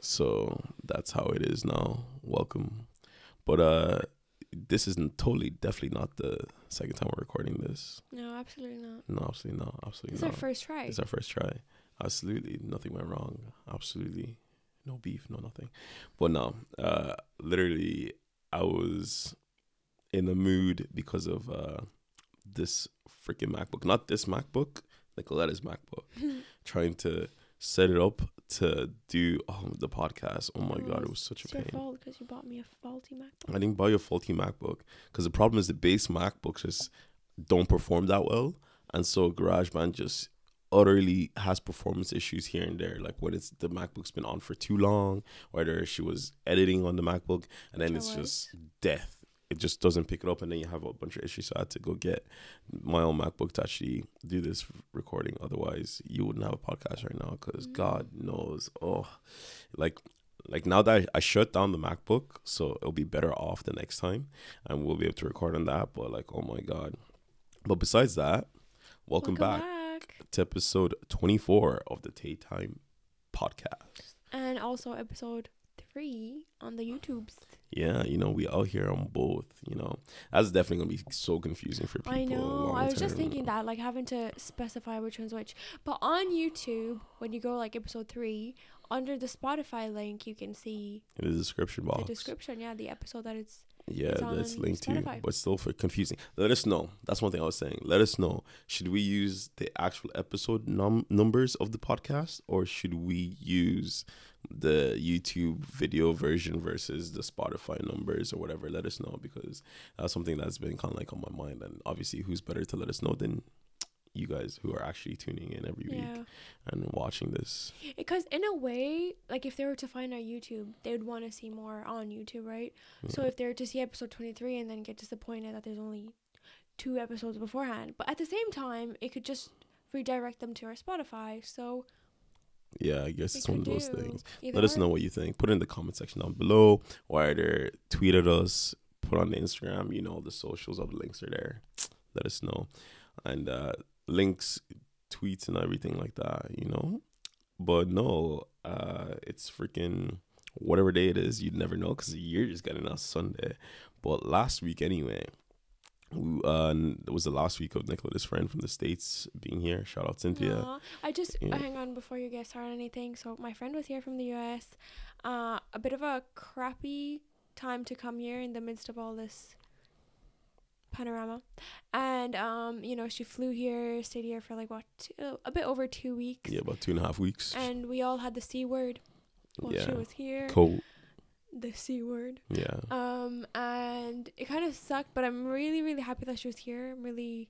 So that's how it is now. Welcome. But this is definitely not the second time we're recording this. No, absolutely not. No, absolutely not. Absolutely It's not. our first try. It's our first try. Absolutely. Nothing went wrong. Absolutely. No beef, no nothing. But no, literally, I was in the mood because of this freaking MacBook. Not this MacBook, Nicoletta's MacBook. Trying to set it up to do the podcast. Oh my God, it was such a It's pain. your fault because you bought me a faulty MacBook. I didn't buy a faulty MacBook because the problem is the base MacBooks just don't perform that well. And so GarageBand just utterly has performance issues here and there, like when the MacBook's been on for too long, whether she was editing on the MacBook and then it's just death. It just doesn't pick it up, and then you have a bunch of issues. So I had to go get my own MacBook to actually do this recording. Otherwise, you wouldn't have a podcast right now because God knows. Like now that I shut down the MacBook, so it'll be better off the next time, and we'll be able to record on that. But like, oh my God. But besides that, welcome back to episode 24 of the Tay Time podcast. And also episode 3 on the YouTubes. Yeah, we out here on both, That's definitely going to be so confusing for people. I know. I was just thinking that, like, having to specify which one's which. But on YouTube, when you go, like, episode 3, under the Spotify link, you can see in the description box. The description, the episode that it's... Yeah, that's linked to, but still for confusing. Let us know. That's one thing I was saying. Let us know. Should we use the actual episode numbers of the podcast, or should we use the YouTube video version versus the Spotify numbers or whatever? Let us know, because that's something that's been kind of like on my mind. And obviously, who's better to let us know than you guys who are actually tuning in every week and watching this? Because in a way, like, if they were to find our YouTube, they would want to see more on YouTube, right? So if they were to see episode 23 and then get disappointed that there's only 2 episodes beforehand, but at the same time, it could just redirect them to our Spotify. So yeah, I guess it's one of those things. Let us know what you think. Put it in the comment section down below, or either tweet at us, put on the Instagram, the socials, all the links are there. Let us know. And links, tweets, and everything like that, But no, it's freaking whatever day it is, you'd never know, because the year just got in on Sunday. But last week anyway, it was the last week of Nicola's friend from the States being here. Shout out Cynthia. Hang on before you get started on anything. So my friend was here from the US. A bit of a crappy time to come here in the midst of all this panorama, and she flew here, stayed here for like a bit over 2 weeks. Yeah, about 2.5 weeks. And we all had the C word while she was here. Cool. The C word. Yeah. And it kind of sucked, but I'm really, really happy that she was here. I'm really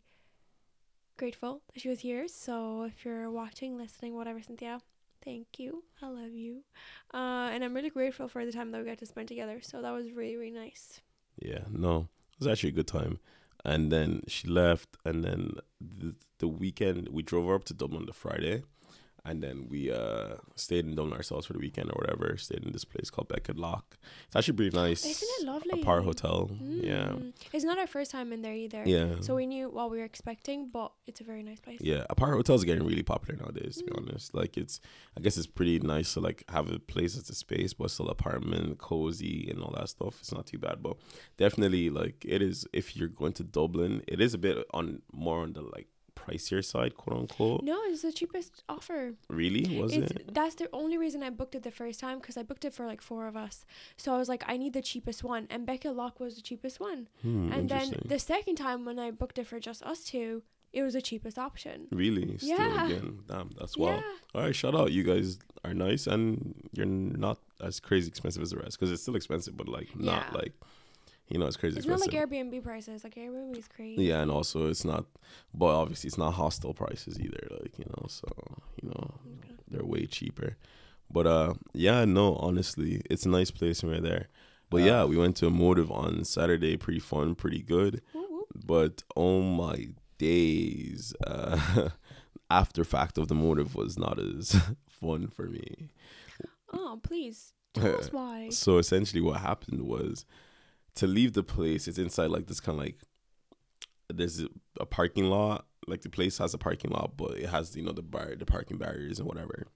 grateful that she was here. So if you're watching, listening, whatever, Cynthia, thank you. I love you. And I'm really grateful for the time that we got to spend together. So that was really, really nice. Yeah, no, it was actually a good time. And then she left, and then the weekend we drove her up to Dublin the Friday, and then we stayed in Dublin ourselves for the weekend or whatever. Stayed in this place called Beckett Lock. It's actually pretty nice. Isn't it lovely? A Park Hotel. Yeah. It's not our first time in there either. Yeah. So we knew what we were expecting, but it's a very nice place. Yeah, a Park Hotel is getting really popular nowadays, to be honest. Like, I guess it's pretty nice to like have a place that's a space, but still apartment, cozy, and all that stuff. It's not too bad, but definitely like it is. If you're going to Dublin, it is a bit more on the like pricier side, quote unquote. No, it's the cheapest offer. Really? Was it? That's the only reason I booked it the first time, because I booked it for like 4 of us. So I was like, I need the cheapest one, and Beckett Lock was the cheapest one. And then the second time when I booked it for just us two, it was the cheapest option. Really? Still again. Damn, that's wild. All right, shout out. You guys are nice, and you're not as crazy expensive as the rest, because it's still expensive, but like not like, it's crazy it's expensive. Not like Airbnb prices. Like, Airbnb is crazy. Yeah, and also it's not, but obviously it's not hostel prices either. Like, so, they're way cheaper. But yeah, no, honestly, it's a nice place when we're there. But yeah, we went to Motive on Saturday. Pretty fun, pretty good. But oh my days, after fact of the Motive was not as fun for me. Oh, please tell us why. So essentially what happened was, to leave the place, it's inside like this kind of like, there's a parking lot. Like, the place has a parking lot, but it has, the parking barriers and whatever.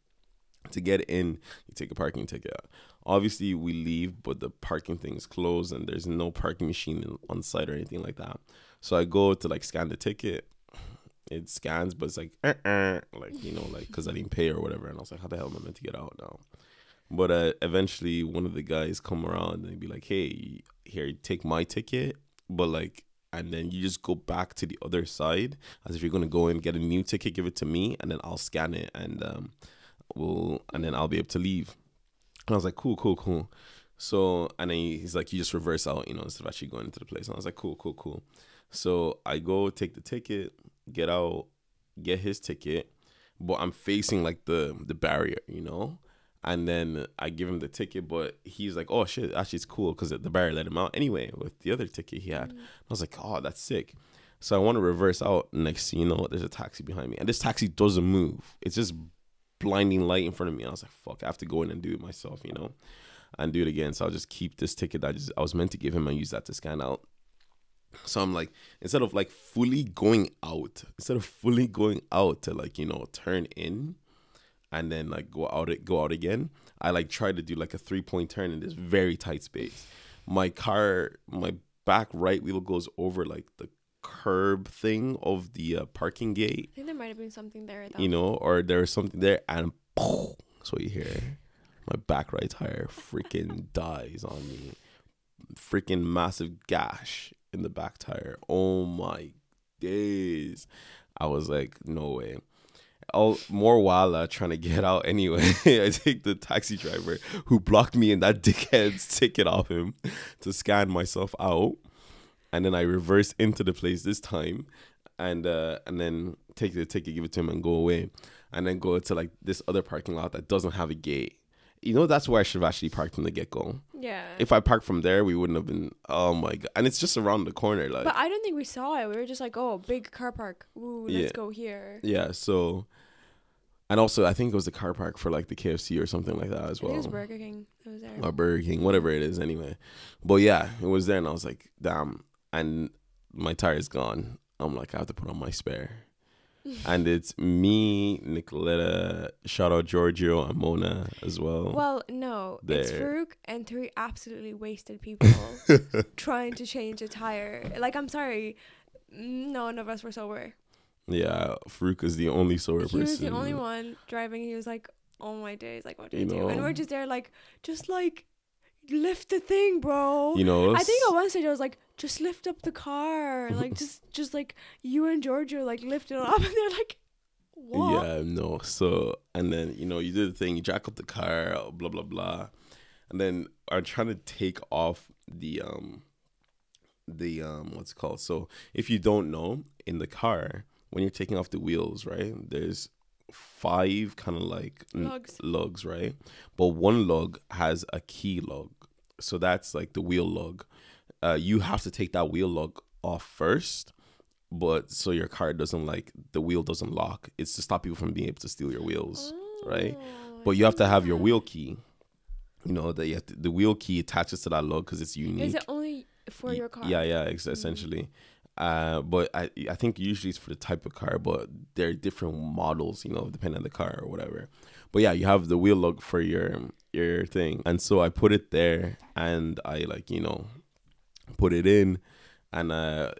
To get in, you take a parking ticket. Obviously, we leave, but the parking thing's closed and there's no parking machine on site or anything like that. So I go to like scan the ticket. It scans, but it's like, like, you know, like, because I didn't pay or whatever. And I was like, how the hell am I meant to get out now? But eventually, one of the guys come around and they'd be like, hey, here, take my ticket. But like, and then you just go back to the other side as if you're going to go and get a new ticket, give it to me, and then I'll scan it and then I'll be able to leave. And I was like, cool. So, and then he's like, you just reverse out, you know, instead of actually going into the place. And I was like, cool. So I go take the ticket, get out, get his ticket, but I'm facing like the barrier, you know? And then I give him the ticket, but he's like, oh shit, actually it's cool because the barrier let him out anyway with the other ticket he had. I was like, oh, that's sick. So I want to reverse out. Next thing you know, there's a taxi behind me. And this taxi doesn't move. It's just blinding light in front of me. I was like, fuck, I have to go in and do it myself, you know, and do it again. So I'll just keep this ticket that I was meant to give him and use that to scan out. So I'm like, instead of fully going out to like, you know, turn in and then like go out again, I like try to do like a 3-point turn in this very tight space. My back right wheel goes over like the curb thing of the parking gate. I think there might have been something there, though. You know, or there was something there, and so you hear my back right tire freaking dies on me. Freaking massive gash in the back tire. Oh my days. I was like, no way. More while trying to get out anyway. I take the taxi driver who blocked me and that dickhead's ticket off him to scan myself out. And then I reverse into the place this time and then take the ticket, give it to him and go away. And then go to like this other parking lot that doesn't have a gate. You know, that's where I should have actually parked from the get-go. Yeah. If I parked from there, we wouldn't have been, oh my God. And it's just around the corner. Like. But I don't think we saw it. We were just like, oh, big car park. Ooh, let's go here. Yeah, so, and also I think it was the car park for like the KFC or something like that as well. I think it was Burger King. It was there. Or Burger King, whatever it is anyway. But yeah, it was there and I was like, damn. And my tire's gone. I'm like, I have to put on my spare. And it's me, Nicoletta, shout out Giorgio and Mona as well. Well, no, there. It's Farouk and 3 absolutely wasted people trying to change a tire. Like, I'm sorry, none of us were sober. Yeah, Farouk is the only sober person. He was the only one driving. He was like, oh my days, like, what do I do? And we're just there like, just like, lift the thing, bro. You know, I think at one stage I was like, just lift up the car, like just like you and Giorgio like lift it up, and they're like, what? Yeah, no. So and then you know you do the thing, you jack up the car, blah blah blah, and then I'm trying to take off the what's it called? So if you don't know, in the car when you're taking off the wheels, right? There's 5 kind of like lugs, right? But one lug has a key lug, so that's like the wheel lug. You have to take that wheel lug off first, but so your car doesn't the wheel doesn't lock. It's to stop people from being able to steal your wheels, right? But you have to have your wheel key. You know that you have the wheel key attaches to that lug because it's unique. Is it only for your car? Yeah, essentially. But I think usually it's for the type of car, but there are different models, you know, depending on the car or whatever. But yeah, you have the wheel lug for your thing, and so I put it there, and I put it in, and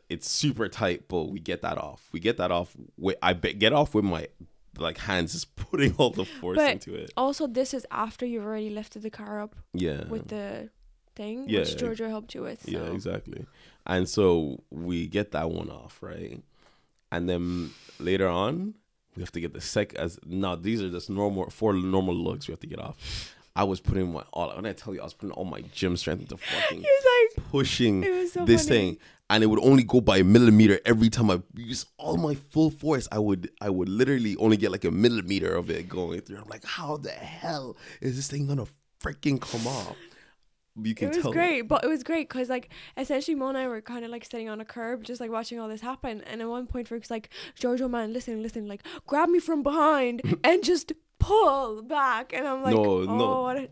it's super tight, but we get that off. Get off with my hands just putting all the force into it. Also, this is after you've already lifted the car up. Yeah. With the thing, which Giorgio helped you with. So. Yeah, exactly. And so we get that one off, right? And then later on, we have to get the these are just 4 normal lugs we have to get off. I was putting when I tell you, I was putting all my gym strength into fucking pushing this thing, and it would only go by a millimeter every time I use all my full force. I would literally only get like a millimeter of it going through. I'm like, how the hell is this thing gonna freaking come off? You can tell. It was great because essentially Mo and I were kind of sitting on a curb just watching all this happen, and at one point Farouk's like, Giorgio, man, listen, grab me from behind and just pull back, and I'm like, no,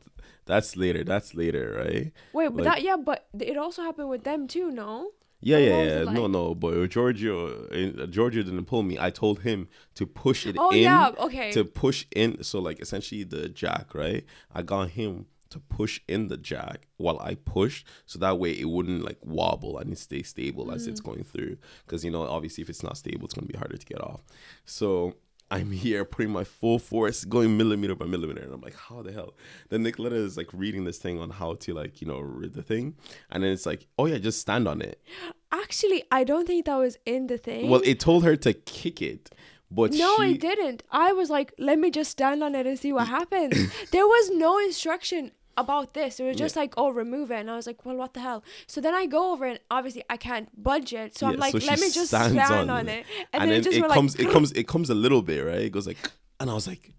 that's later, right? Wait, but but it also happened with them too, no? Yeah, Or yeah, what was yeah. it No, like? no. But Giorgio didn't pull me. I told him to push it Oh in. yeah, okay. To push in. So like essentially the jack, right? I got him to push in the jack while I pushed, so that way it wouldn't like wobble and it stay stable as it's going through. Because obviously if it's not stable, it's gonna be harder to get off. So I'm here putting my full force, going millimeter by millimeter, and I'm like, how the hell? Then Nicoletta is like reading this thing on how to like rid the thing, and then it's like, oh yeah, just stand on it. Actually, I don't think that was in the thing. Well, it told her to kick it, but No, she it didn't. I was like, let me just stand on it and see what happens. There was no instruction about this. It was just like, oh, remove it. And I was like, well, what the hell? So then I go over and obviously I can't budge it. So I'm Yeah, like, so she let me just stands stand on on it. it. And and then then just it were comes, like, it comes a little bit, right? It goes like, and I was like,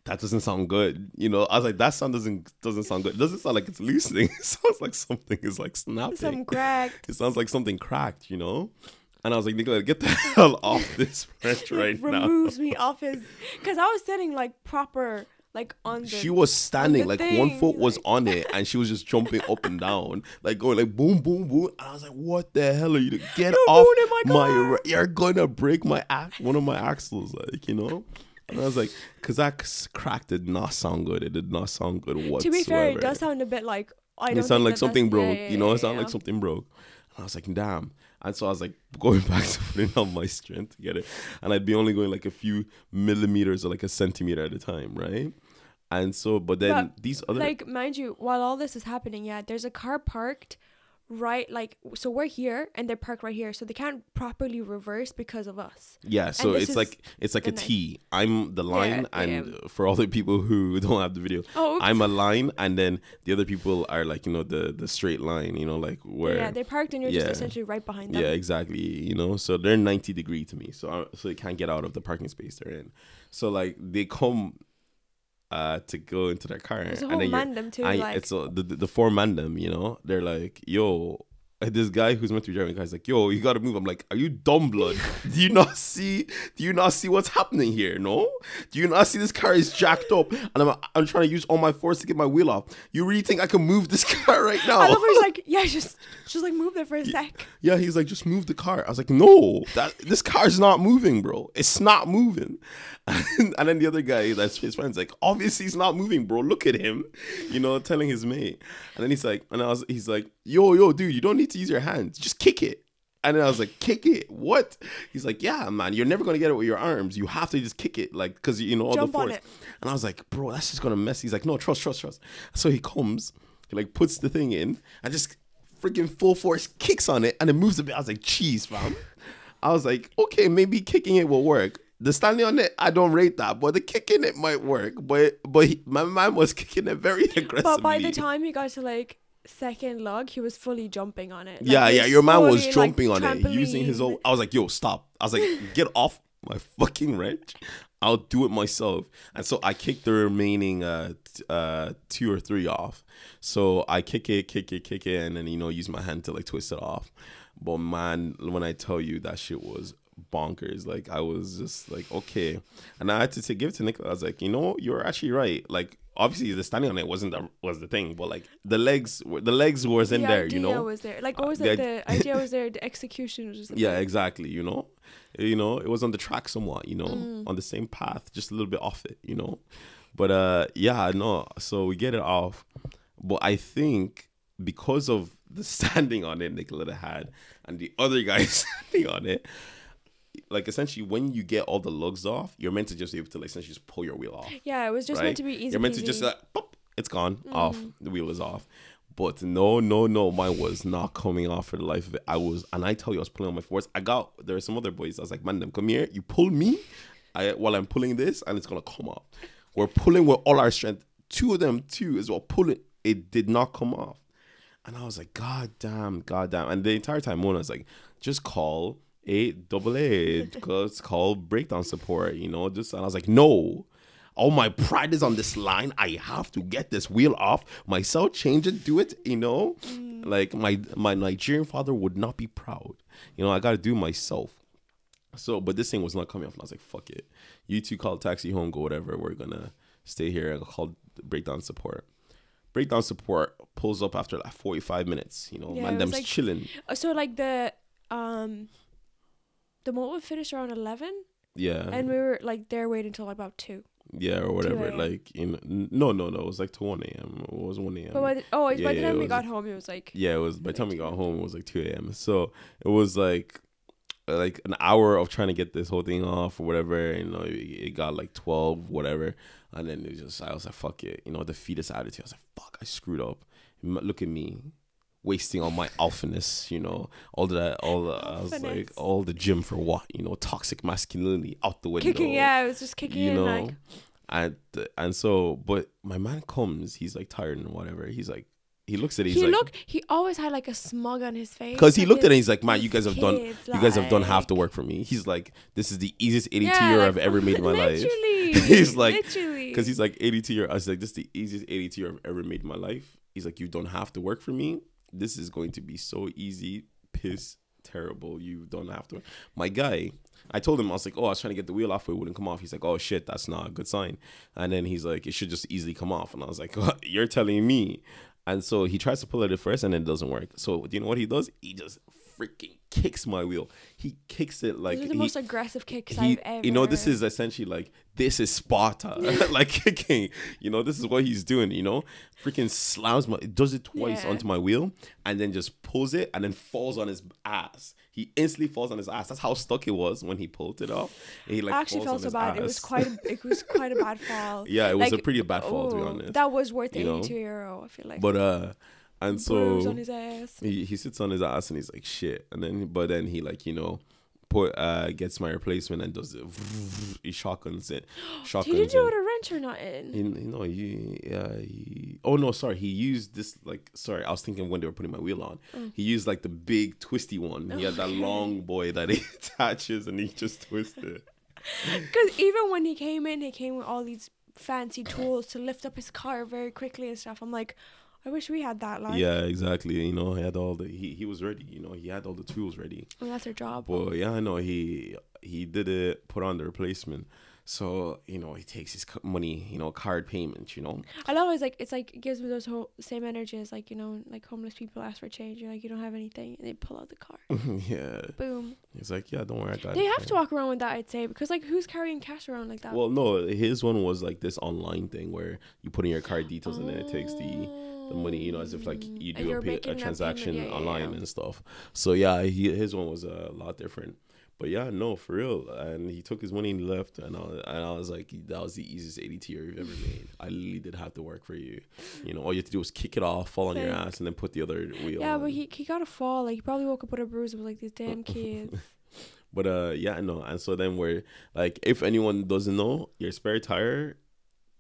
that doesn't sound good. I was like, that sound doesn't sound good. It doesn't sound like it's loosening. It sounds like something is like snapping. some cracked. It sounds like something cracked, And I was like, Nicoletta, get the hell off this wrench right now. Removes me off his, because I was sitting like proper, like on the. She was standing, the like thing, one foot was like- on it, and she was just jumping up and down, like going like boom, boom, boom. And I was like, "What the hell are you doing? Get You're off ruining my car." You're gonna break one of my axles, And I was like, because that crack did not sound good. It did not sound good whatsoever. To be fair, it does sound a bit like. I don't It sounded think like something that's- broke. yeah, It sounded like something broke. And I was like, damn. And so I was like going back to putting on my strength to get it. And I'd be only going like a few millimeters or like a centimeter at a time, right? And so, but then But, these other... like, mind you, while all this is happening, yeah, there's a car parked right, like, so we're here and they're parked right here, so they can't properly reverse because of us. Yeah, so this it's is like a night. T. I'm the line, Yeah, and for all the people who don't have the video, Oh, I'm a line, and then the other people are like the straight line, like where yeah, they parked and you're Yeah. just essentially right behind them. yeah, exactly, so they're 90-degree to me, so they can't get out of the parking space they're in. So like they come to go into their car, There's a and whole then mandem too, like, it's the four mandem, they're like, yo, this guy who's meant to be driving the guy's like, yo, you gotta move. I'm like, are you dumb blood? do you not see what's happening here? No, do you not see this car is jacked up and I'm trying to use all my force to get my wheel off? You really think I can move this car right now? I love how he's like, yeah, just like move there for a sec. Yeah, he's like, just move the car. I was like, no, this car's not moving, bro. It's not moving. And then the other guy, that's his friend's like, obviously he's not moving, bro. Look at him, telling his mate. And then he's like, he's like, yo, dude, you don't need to use your hands. Just kick it. And then I was like, kick it? What? He's like, yeah, man, you're never gonna get it with your arms. You have to just kick it, like, because all Jump the on force. it. And I was like, bro, that's just gonna mess. He's like, no, trust. So he comes, he like puts the thing in, and just freaking full force kicks on it, and it moves a bit. I was like, jeez, fam. I was like, okay, maybe kicking it will work. The standing on it, I don't rate that, but the kicking it might work. But my man was kicking it very aggressively. But by the time he got to like second log, he was fully jumping on it. Like, Yeah, he was your man was fully, jumping like, on it, using his own. I was like, yo, stop. I was like, get off my fucking wrench. I'll do it myself. And so I kicked the remaining 2 or 3 off. So I kick it, and then use my hand to like twist it off. But man, when I tell you that shit was bonkers, like I was just like, okay. And I had to give it to Nicola. I was like, you're actually right. Like obviously the standing on it was the thing, but like the legs was in there, The idea was there. Like what was the it? The idea was there. The execution was just yeah, exactly. It was on the track somewhat, on the same path, just a little bit off it, But yeah, no. So we get it off, but I think because of the standing on it Nicoletta had, and the other guy standing on it, like essentially when you get all the lugs off, you're meant to just be able to like essentially just pull your wheel off. Yeah, it was just right? meant to be easy. You're meant to just like, boop, it's gone off. The wheel is off. But no, mine was not coming off for the life of it. And I tell you, I was pulling on my force. There were some other boys. I was like, man, them come here. You pull me while I'm pulling this, and it's gonna come off. We're pulling with all our strength. 2 of them too as well pulling. It did not come off. And I was like, God damn. And the entire time, Mona was like, just call AA, because call breakdown support, just. And I was like, no. All my pride is on this line. I have to get this wheel off myself, change it, do it, Like my Nigerian father would not be proud. I got to do it myself. So, but this thing was not coming off. And I was like, fuck it. You two call taxi home, go whatever. We're going to stay here. I called breakdown support. Breakdown support pulls up after like 45 minutes, Yeah, man, it was them's like- chilling. So like the the motive finished around 11, Yeah. and we were like there waiting until about 2. Yeah, or whatever. 2 a.m. Like, you know, no, it was like to 1 a.m. It was 1 a.m. But by the Yeah, time it we was got home, it was like Yeah, it was by the time we Like got 2 home, it was like 2 a.m. So it was like an hour of trying to get this whole thing off or whatever. You know, it got like 12, whatever, and then I was like, fuck it. You know, the fetus attitude. I was like, fuck, I screwed up. Look at me, wasting all my alphaness. You know, I was like, Alphaness. all the gym for what? You know, toxic masculinity out the window. kicking. Yeah, it was just kicking You in. know. Like, And so, but my man comes, he's like tired and whatever. He's like, he looks at it, he's like, he always had like a smug on his face. because he like looked at it, his- he's like, man, his you guys have done half kids, the like- work for me. He's like, this is the easiest 82 Yeah, year like, I've ever made in my life. literally, He's like, literally. because he's like 82 year. I was like, this is the easiest 82 year I've ever made in my life. He's like, you don't have to work for me. This is going to be so easy, piss terrible. You don't have to. My guy, I told him, I was like, oh, I was trying to get the wheel off, but it wouldn't come off. He's like, oh shit, that's not a good sign. And then he's like, it should just easily come off. And I was like, you're telling me. And so he tries to pull it at first and it doesn't work. So do you know what he does? He just freaking kicks my wheel. He kicks it like These are the most aggressive kicks he, I've ever. you know, this is essentially like, this is Sparta, like kicking, you know, this is what he's doing, you know, freaking slams does it twice Yeah. onto my wheel and then just pulls it and then falls on his ass. He instantly falls on his ass. That's how stuck it was when he pulled it off. He like I actually falls felt so on his bad. It was ass. quite a bad fall. Yeah, it was Like, a pretty bad fall, to be oh, honest. That was worth the You know? €82, I feel like. But and Bruise so on his ass. he sits on his ass and he's like shit, and then he like, you know, gets my replacement and does it. He shotguns it. Did you do it with a wrench or not in? Oh no, sorry. He used this like. Sorry, I was thinking when they were putting my wheel on. He used like the big twisty one. He had that Okay. long boy that he attaches and he just twisted. Because even when he came with all these fancy tools to lift up his car very quickly and stuff. I'm like, I wish we had that. Like, Yeah, exactly. You know, he had all the he was ready. You know, he had all the tools ready. well, that's their job. But yeah, I know he did it. Put on the replacement. So, you know, he takes his money, you know, card payment, you know. I love it's like it gives me those same energy as like, you know, like homeless people ask for change. You're like, you don't have anything, and they pull out the card. Yeah. Boom. He's like, yeah, don't worry, I got They it. have to walk around with that, I'd say, because like who's carrying cash around like that? Well, no, his one was like this online thing where you put in your card details and then it takes the money, you know, as if like you And do you're a making a transaction payment, yeah, online yeah. and stuff. So yeah, his one was a lot different. But yeah, no, for real. And he took his money and he left. And I was like, that was the easiest ADT you've ever made. I literally did have to work for you. You know, all you have to do was kick it off, fall on your Like- ass, and then put the other wheel Yeah, on. but he got a fall. Like he probably woke up with a bruise and was like, these damn kids. But yeah, no. And so then we're like, if anyone doesn't know, your spare tire,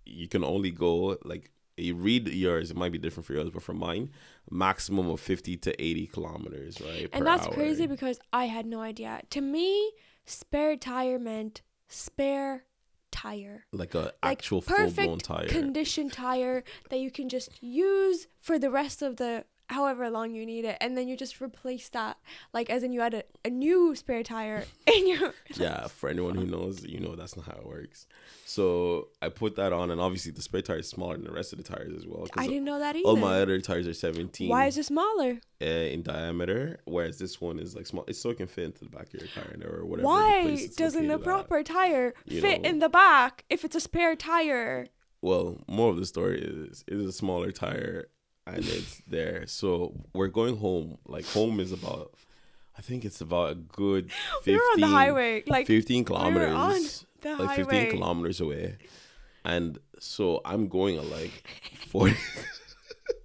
you can only go like, you read yours, it might be different for yours, but for mine, maximum of 50 to 80 kilometers, right? And per that's hour. crazy because I had no idea. To me, spare tire meant spare tire. Like a Like actual full blown perfect tire. condition tire that you can just use for the rest of the however long you need it, and then you just replace that, like as in you had a new spare tire in your Yeah, for anyone who knows, you know that's not how it works. So I put that on, and obviously the spare tire is smaller than the rest of the tires as well. 'cause I didn't know that either. all my other tires are 17 Why is it smaller? in diameter, whereas this one is like small. It's so it can fit into the back of your car or whatever. the Why place it's doesn't a located at. proper tire You fit know. in the back if it's a spare tire? Well, more of the story is it is a smaller tire and it's there. So we're going home. Like home is about, I think it's about a good 15, We were on the highway, like 15 we kilometers. were on the like highway. 15 kilometers away. And so I'm going at like 40,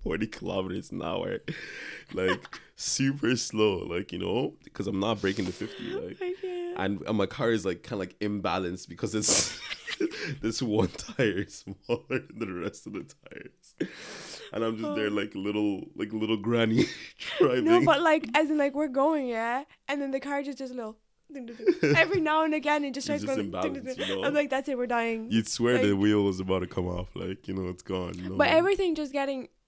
40 kilometers an hour, like super slow, like, you know, because I'm not breaking the 50, like, I can't. and my car is like kind of like imbalanced because it's this one tire is smaller than the rest of the tires, and I'm just there like little granny driving. No, but like as in like we're going, yeah, and then the car just does a little every now and again it just It's starts just going. imbalanced, you know? I'm like, that's it, we're dying. You'd swear the like- wheel was about to come off, like, you know, it's gone. You know? But everything just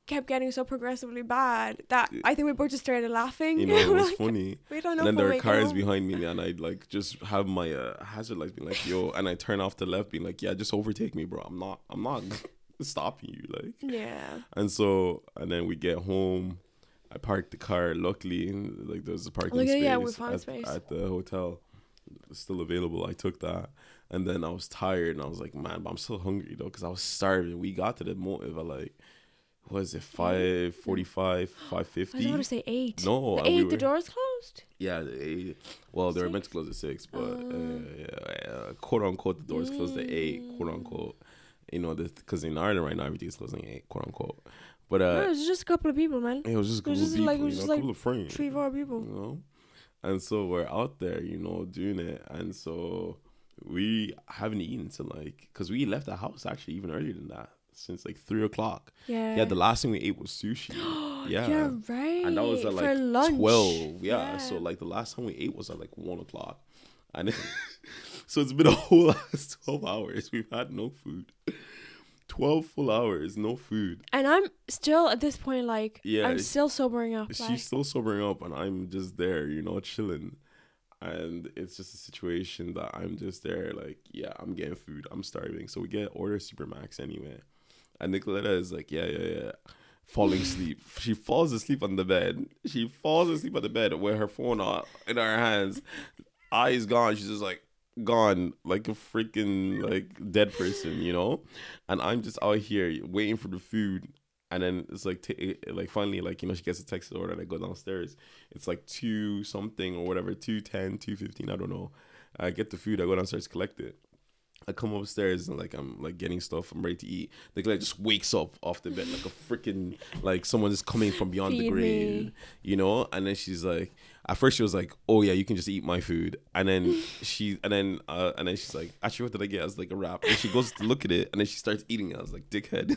kept getting so progressively bad that I think we both just started laughing. you know, it We're was like, funny. we don't know. And then if there we'll are make it cars home. behind me, and I'd like just have my hazard lights being like, yo, and I turn off the left being like, yeah, just overtake me, bro. I'm not stopping you, like. Yeah. And then we get home, I parked the car. Luckily, like there's a parking Look at space, yeah, we found space. at the hotel. It's still available. I took that, and then I was tired, and I was like, man, but I'm still hungry though, because I was starving. We got to the motive at like, what is it, 5:45, I was 5:50? about to say 8. No, The we 8, were, the doors closed? yeah, well, they were meant to 6? close at 6, but quote unquote, the doors closed at 8, quote unquote. You know, because in Ireland right now, everything's closing at 8, quote unquote. But No, it was just a couple of people, man. it was just a couple of people, you know, a couple of friends. 3, 4 people. You know, and so we're out there, you know, doing it, and so we haven't eaten till like, because we left the house actually even earlier than that, since like 3:00. Yeah. Yeah, the last thing we ate was sushi. Yeah. You're right. And that was at for like lunch. 12. Yeah. So like the last time we ate was at like 1:00. And so it's been a whole last 12 hours. We've had no food. 12 full hours, no food. And I'm still at this point like, Yeah, I'm still sobering up. She's Like, still sobering up, and I'm just there, you know, chilling. And it's just a situation that I'm just there, like, yeah, I'm getting food. I'm starving. So we order Supermax anyway. And Nicoletta is like, yeah. Falling asleep. She falls asleep on the bed. She falls asleep on the bed with her phone in her hands. Eyes gone. She's just like, gone, like a freaking like dead person, you know. And I'm just out here waiting for the food, and then it's like like finally, like, you know, she gets a text order, and I go downstairs. It's like 2 something or whatever, 2:10, 2:15, I don't know. I get the food, I go downstairs, collect it. I come upstairs and like I'm like getting stuff, I'm ready to eat. The guy just wakes up off the bed like a freaking, like someone is coming from beyond the Feed grave, me. you know. And then she's like, at first she was like, oh yeah, you can just eat my food. And then she's like, actually, what did I get? I was like, a wrap. And she goes to look at it, and then she starts eating it. I was like, dickhead.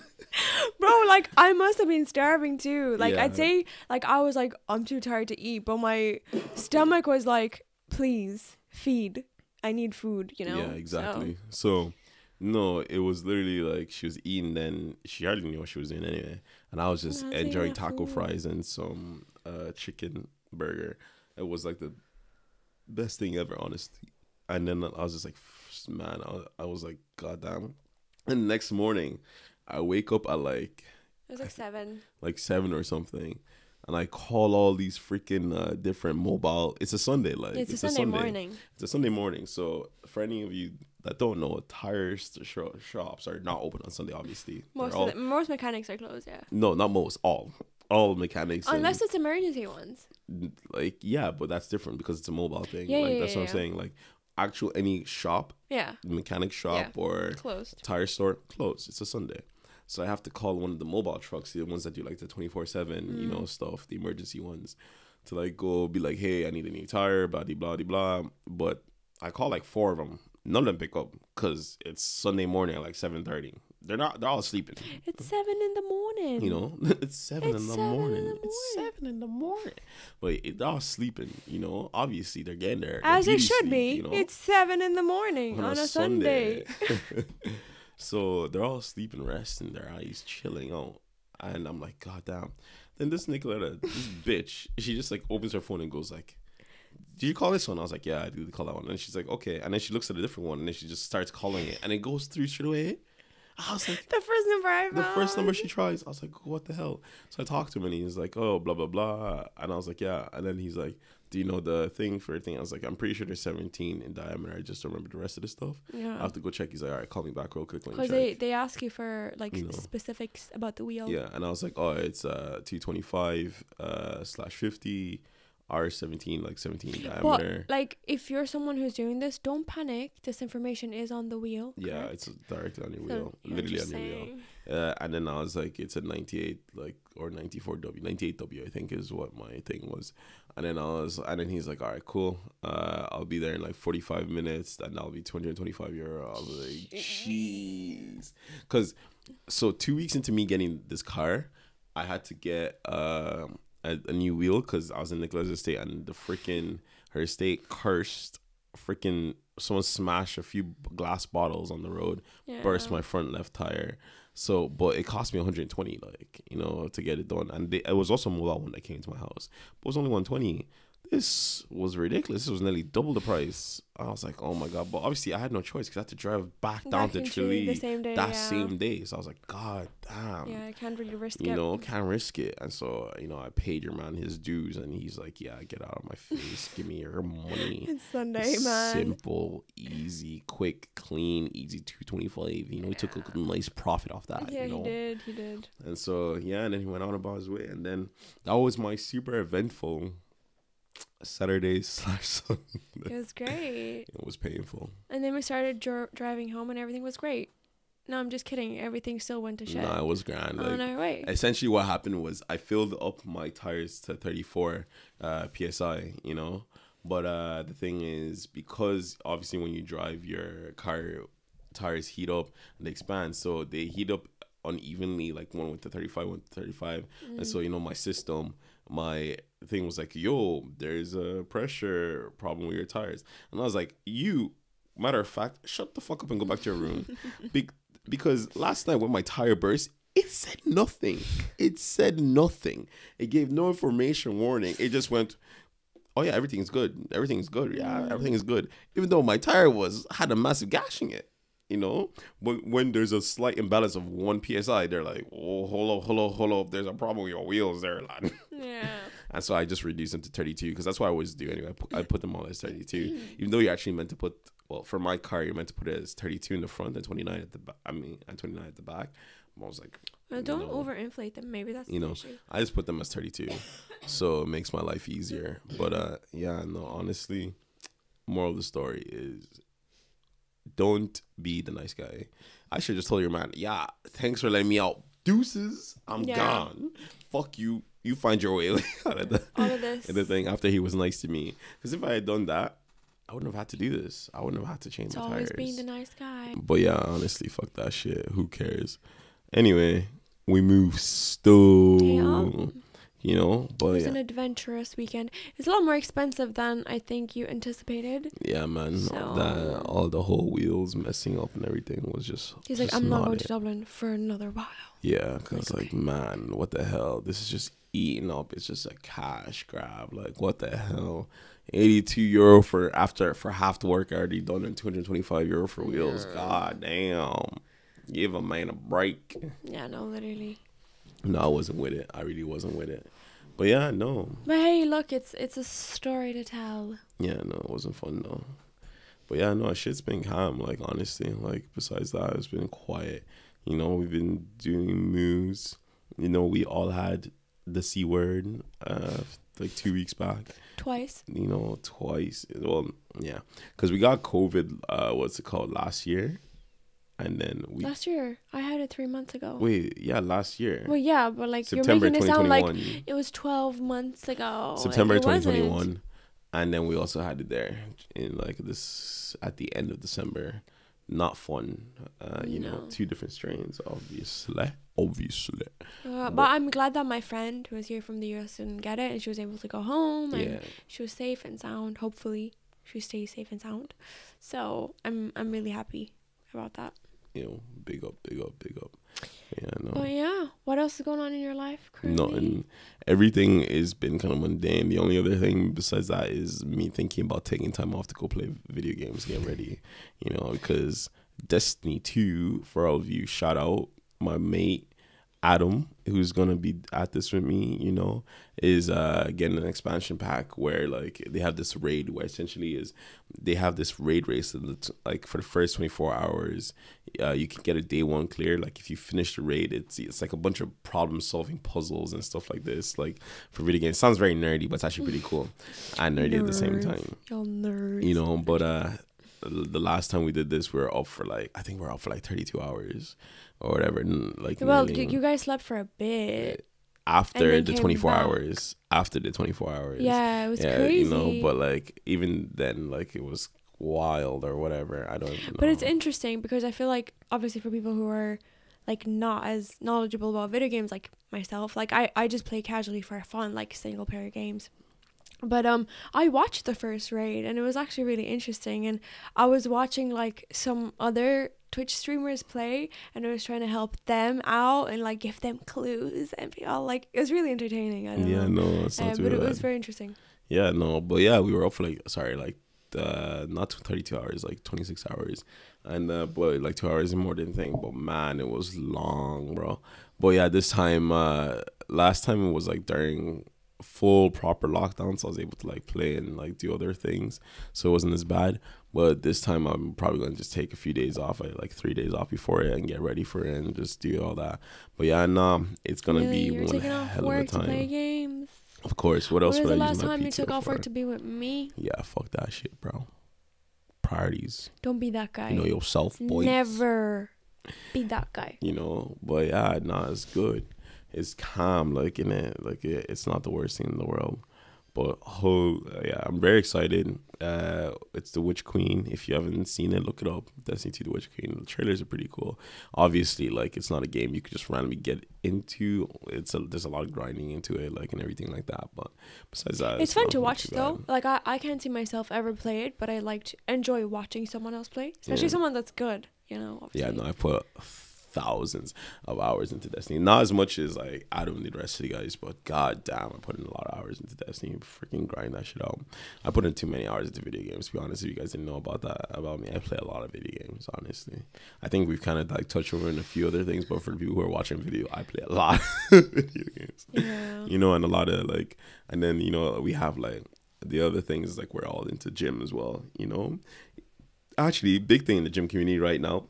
bro, like I must have been starving too. Like Yeah. I'd say, like I was like, I'm too tired to eat, but my stomach was like, please feed. I need food, you know. Yeah, exactly. So no, it was literally like she was eating, then she hardly knew what she was doing anyway. And I was just I was eating enjoying that taco food. fries and some chicken burger. It was like the best thing ever, honestly. And then I was just like, man, I was like, god damn. And the next morning, I wake up at like It was like 7. 7 or something, and I call all these freaking different mobile. It's a Sunday, like It's a Sunday morning. It's a Sunday morning. So for any of you that don't know, tire shops are not open on Sunday. Obviously, Most mechanics are closed. Yeah. no, not most, all mechanics. Unless it's emergency ones. like, yeah, but that's different because it's a mobile thing. Yeah, like yeah, that's what I'm yeah. saying. Like actual any shop, Yeah. mechanic shop or Closed. tire store closed. It's a Sunday. So I have to call one of the mobile trucks, the ones that do like the 24/7, you know, stuff, the emergency ones, to like go be like, hey, I need a new tire, blah, blah, blah. But I call like 4 of them. None of them pick up because it's Sunday morning at like 7:30. They're all sleeping. It's 7 in the morning. You know, it's 7 in the morning. It's 7 in the morning. But they're all sleeping, you know. Obviously, they're getting there. As They're it beauty should sleep, be. you know? It's 7 in the morning on a Sunday. So they're all sleeping, resting, their eyes chilling out. And I'm like, god damn. Then this Nicoletta, this bitch, she just like opens her phone and goes like, did you call this one? I was like, yeah, I did call that one. And she's like, okay. And then she looks at a different one, and then she just starts calling it, and it goes through straight away. I was like, The first number I found. the first number she tries. I was like, what the hell? So I talked to him, and he's like, oh, blah, blah, blah. And I was like, yeah. And then he's like, do you know the thing for a thing? I was like, I'm pretty sure there's 17 in diameter. I just don't remember the rest of the stuff. I Yeah. have to go check. He's like, all right, call me back real quick. Let me Because check. they ask you for like You know. specifics about the wheel. Yeah, and I was like, oh, it's 225 /50 R17, like 17 in But diameter. like, if you're someone who's doing this, don't panic. This information is on the wheel. Yeah, correct? it's directly on your So wheel, you're literally just on your wheel. saying- And then I was like, it's a 98, like, or 94W, 98W, I think is what my thing was. And then he's like, all right, cool. I'll be there in like 45 minutes, and that'll be €225. I was like, jeez. Because, so 2 weeks into me getting this car, I had to get a new wheel because I was in Nicola's estate, and her estate cursed. Someone smashed a few glass bottles on the road, Yeah. burst my front left tire. So, but it cost me 120, like, you know, to get it done. And it was also a mobile one that came to my house, but it was only 120. this was ridiculous. This was nearly double the price. I was like, oh my God. But obviously I had no choice because I had to drive back down to Chile the same day, that same day. So I was like, God damn. Yeah, I can't really risk it. You know, can't risk it. And so, you know, I paid your man his dues and he's like, yeah, get out of my face. Give me your money. It's Sunday, man. Simple, easy, quick, clean, easy 225. You know, he took a nice profit off that. Yeah, you know? he did. And so, yeah, and then he went on about his way. And then that was my super eventful Saturday/Sunday. It was great. It was painful. And then we started driving home and everything was great. No, I'm just kidding. Everything still went to shit. Nah, it was grand. On our way. Essentially what happened was I filled up my tires to 34 PSI, you know. But the thing is, because obviously when you drive, your car tires heat up and they expand. So they heat up unevenly, like one went to 35, one to 35. And so, you know, my thing was like, yo, there's a pressure problem with your tires. And I was like, matter of fact, shut the fuck up and go back to your room. Because last night when my tire burst, it said nothing. It gave no information warning. It just went, oh yeah, everything's good. Everything's good. Yeah, everything is good. Even though my tire had a massive gash in it. You know, but when there's a slight imbalance of 1 PSI, they're like, oh, hold up. There's a problem with your wheels there, lad. Yeah. And so I just reduced them to 32 because that's what I always do anyway. I put them all as 32, even though you're actually meant to put, well, for my car, you're meant to put it as 32 in the front and 29 at the back. And 29 at the back. I was like, well, don't overinflate them. Maybe that's the issue. I just put them as 32, so it makes my life easier. But yeah, no, honestly, moral of the story is, don't be the nice guy. I should just tell your man, yeah, thanks for letting me out. Deuces, I'm gone. Fuck you. You find your way out of the thing after he was nice to me. Because if I had done that, I wouldn't have had to do this. I wouldn't have had to change my tires. It's always being the nice guy. But yeah, honestly, fuck that shit. Who cares? Anyway, we move still. Yeah. You know, but it was an adventurous weekend. It's a lot more expensive than I think you anticipated. Yeah, man. So, all the whole wheels messing up and everything was just. He's like, I'm not going to Dublin for another while. Yeah, because like, man, what the hell? This is just eating up. It's just a cash grab. Like, what the hell? €82 for half the work I already done, and €225 for wheels. God damn. Give a man a break. Yeah, no, literally. No, I wasn't with it. I really wasn't with it. But yeah, no. But hey, look, it's a story to tell. Yeah, no, it wasn't fun though. But yeah, no, shit's been calm. Like, honestly, like, besides that, it's been quiet. You know, we've been doing moves. You know, we all had the C word like 2 weeks back. Twice. You know, twice. Well, yeah. Because we got COVID, what's it called, last year. And then last year, I had it 3 months ago. Wait, yeah, last year. Well, yeah, but like September you're making it sound like it was 12 months ago. September like, 2021, wasn't. And then we also had it there in like this at the end of December. Not fun, you know. 2 different strains, obviously. But I'm glad that my friend who was here from the US didn't get it, and she was able to go home, and she was safe and sound. Hopefully, she stays safe and sound. So I'm really happy about that. You know, big up. Yeah, no. But yeah, what else is going on in your life currently? Nothing. Everything has been kind of mundane. The only other thing besides that is me thinking about taking time off to go play video games, get ready. You know, because Destiny 2, for all of you, shout out my mate Adam, who's gonna be at this with me, you know, is getting an expansion pack where like they have this raid where essentially is they have this raid race and like for the first 24 hours you can get a day 1 clear. Like if you finish the raid, it's like a bunch of problem solving puzzles and stuff like this, like for video games. It sounds very nerdy, but it's actually pretty cool and nerdy at the same time. Y'all nerds. You know, but the last time we did this, we were up for like 32 hours or whatever. Like, well, you guys slept for a bit after the 24 hours. After the 24 hours, yeah, it was crazy. You know, but like even then, like it was wild or whatever. I don't even know. But it's interesting because I feel like obviously for people who are like not as knowledgeable about video games like myself, like I just play casually for fun, like single player games. But I watched the first raid and it was actually really interesting, and I was watching like some other Twitch streamers play and I was trying to help them out and like give them clues and be all like, it was really entertaining. I don't know. No, it's not too but bad. It was very interesting. Yeah, no, but yeah, we were up for not 32 hours, like 26 hours, and but like 2 hours more than thing. But man, it was long, bro. But yeah, this time, last time it was like during full proper lockdown, so I was able to like play and like do other things, so it wasn't as bad. But this time, I'm probably gonna just take a few days off, like 3 days off before it, and get ready for it, and just do all that. But yeah, no, it's gonna Really? be You're one taking off hell of a work to play time. games. Of course, what else When was would the I use last my time you PTO took off for? work to be with me? Yeah, fuck that shit, bro. Priorities. Don't be that guy. You know yourself, boy. Never be that guy. You know, but yeah, nah, it's good. It's calm, like in it, like it's not the worst thing in the world. But yeah, I'm very excited. It's The Witch Queen. If you haven't seen it, look it up. Destiny 2: The Witch Queen. The trailers are pretty cool. Obviously, like it's not a game you could just randomly get into. There's a lot of grinding into it, like and everything like that. But besides that, It's fun not to watch too though. bad. Like I can't see myself ever play it, but I enjoy watching someone else play, especially Yeah. someone that's good. You know. Yeah, Obviously. no, I put thousands of hours into Destiny. Not as much as like Adam and the rest of the guys, but god damn, I put in a lot of hours into Destiny. Freaking grind that shit out. I put in too many hours into video games, to be honest. If you guys didn't know about that about me, I play a lot of video games, honestly. I think we've kind of like touched over in a few other things, but for the people who are watching video, I play a lot of video games. Yeah. You know, and a lot of like, and then, you know, we have like the other things is like we're all into gym as well, you know. Actually, big thing in the gym community right now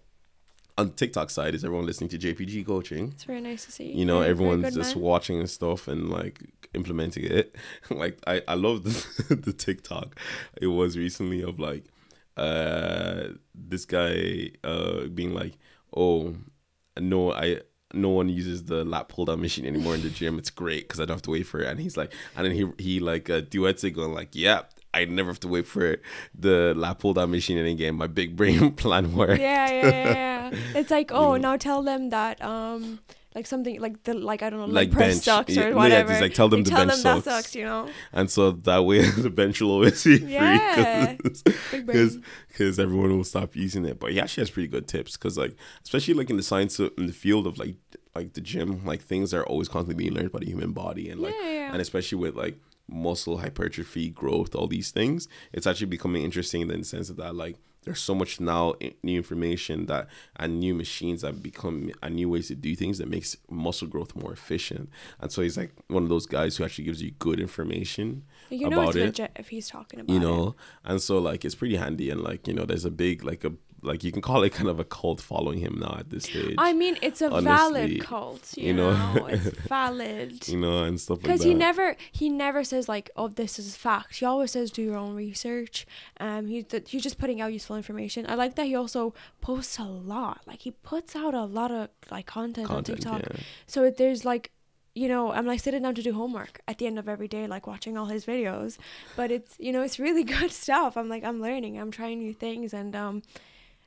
on the TikTok side is everyone listening to JPG coaching. It's very nice to see. You know, Very everyone's good just man. watching and stuff and like implementing it. Like I love the TikTok. It was recently of like this guy being like, oh no one uses the lat pull down machine anymore in the gym. It's great because I don't have to wait for it. And he's like, and then he like duets it going like, yeah, I never have to wait for the lat pull down machine in a game. My big brain plan works. Yeah. It's like, oh, know? now tell them that like something like I don't know, Like like press bench. sucks Yeah, or no, yeah, whatever. it's like, tell them the bench that sucks. sucks, you know. And so that way the bench will always be Yeah. free Big brain. because everyone will stop using it. But he actually has pretty good tips because like especially like in the science in the field of like the gym, like things are always constantly being learned by the human body and like Yeah. and especially with like muscle hypertrophy, growth, all these things, it's actually becoming interesting in the sense of that like there's so much now new information that and new machines that become new ways to do things that makes muscle growth more efficient. And so he's like one of those guys who actually gives you good information You know about it's it, legit if he's talking about you it. know. And so like it's pretty handy and like, you know, there's a big like you can call it kind of a cult following him now at this stage. I mean, it's a Honestly, valid cult, you know. know. It's valid. You know, and stuff like Because that. he never says like, oh, this is fact. He always says do your own research. He's just putting out useful information. I like that he also posts a lot. Like he puts out a lot of like content on TikTok. Yeah. So there's like, you know, I'm like sitting down to do homework at the end of every day, like watching all his videos. But it's, you know, it's really good stuff. I'm like, I'm learning, I'm trying new things, and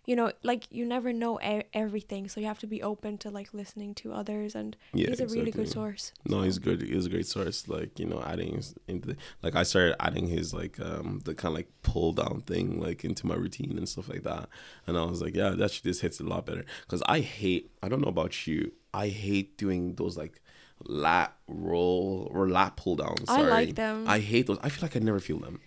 you know, like you never know everything, so you have to be open to like listening to others, and Yeah, he's a really good exactly. source. No, he's good. He's a great source. Like, you know, adding into like I started adding his like the kind of like pull down thing like into my routine and stuff like that. And I was like, yeah, this hits a lot better. Because I don't know about you, I hate doing those like lat roll or lat pull downs. I like them. I hate those. I feel like I never feel them.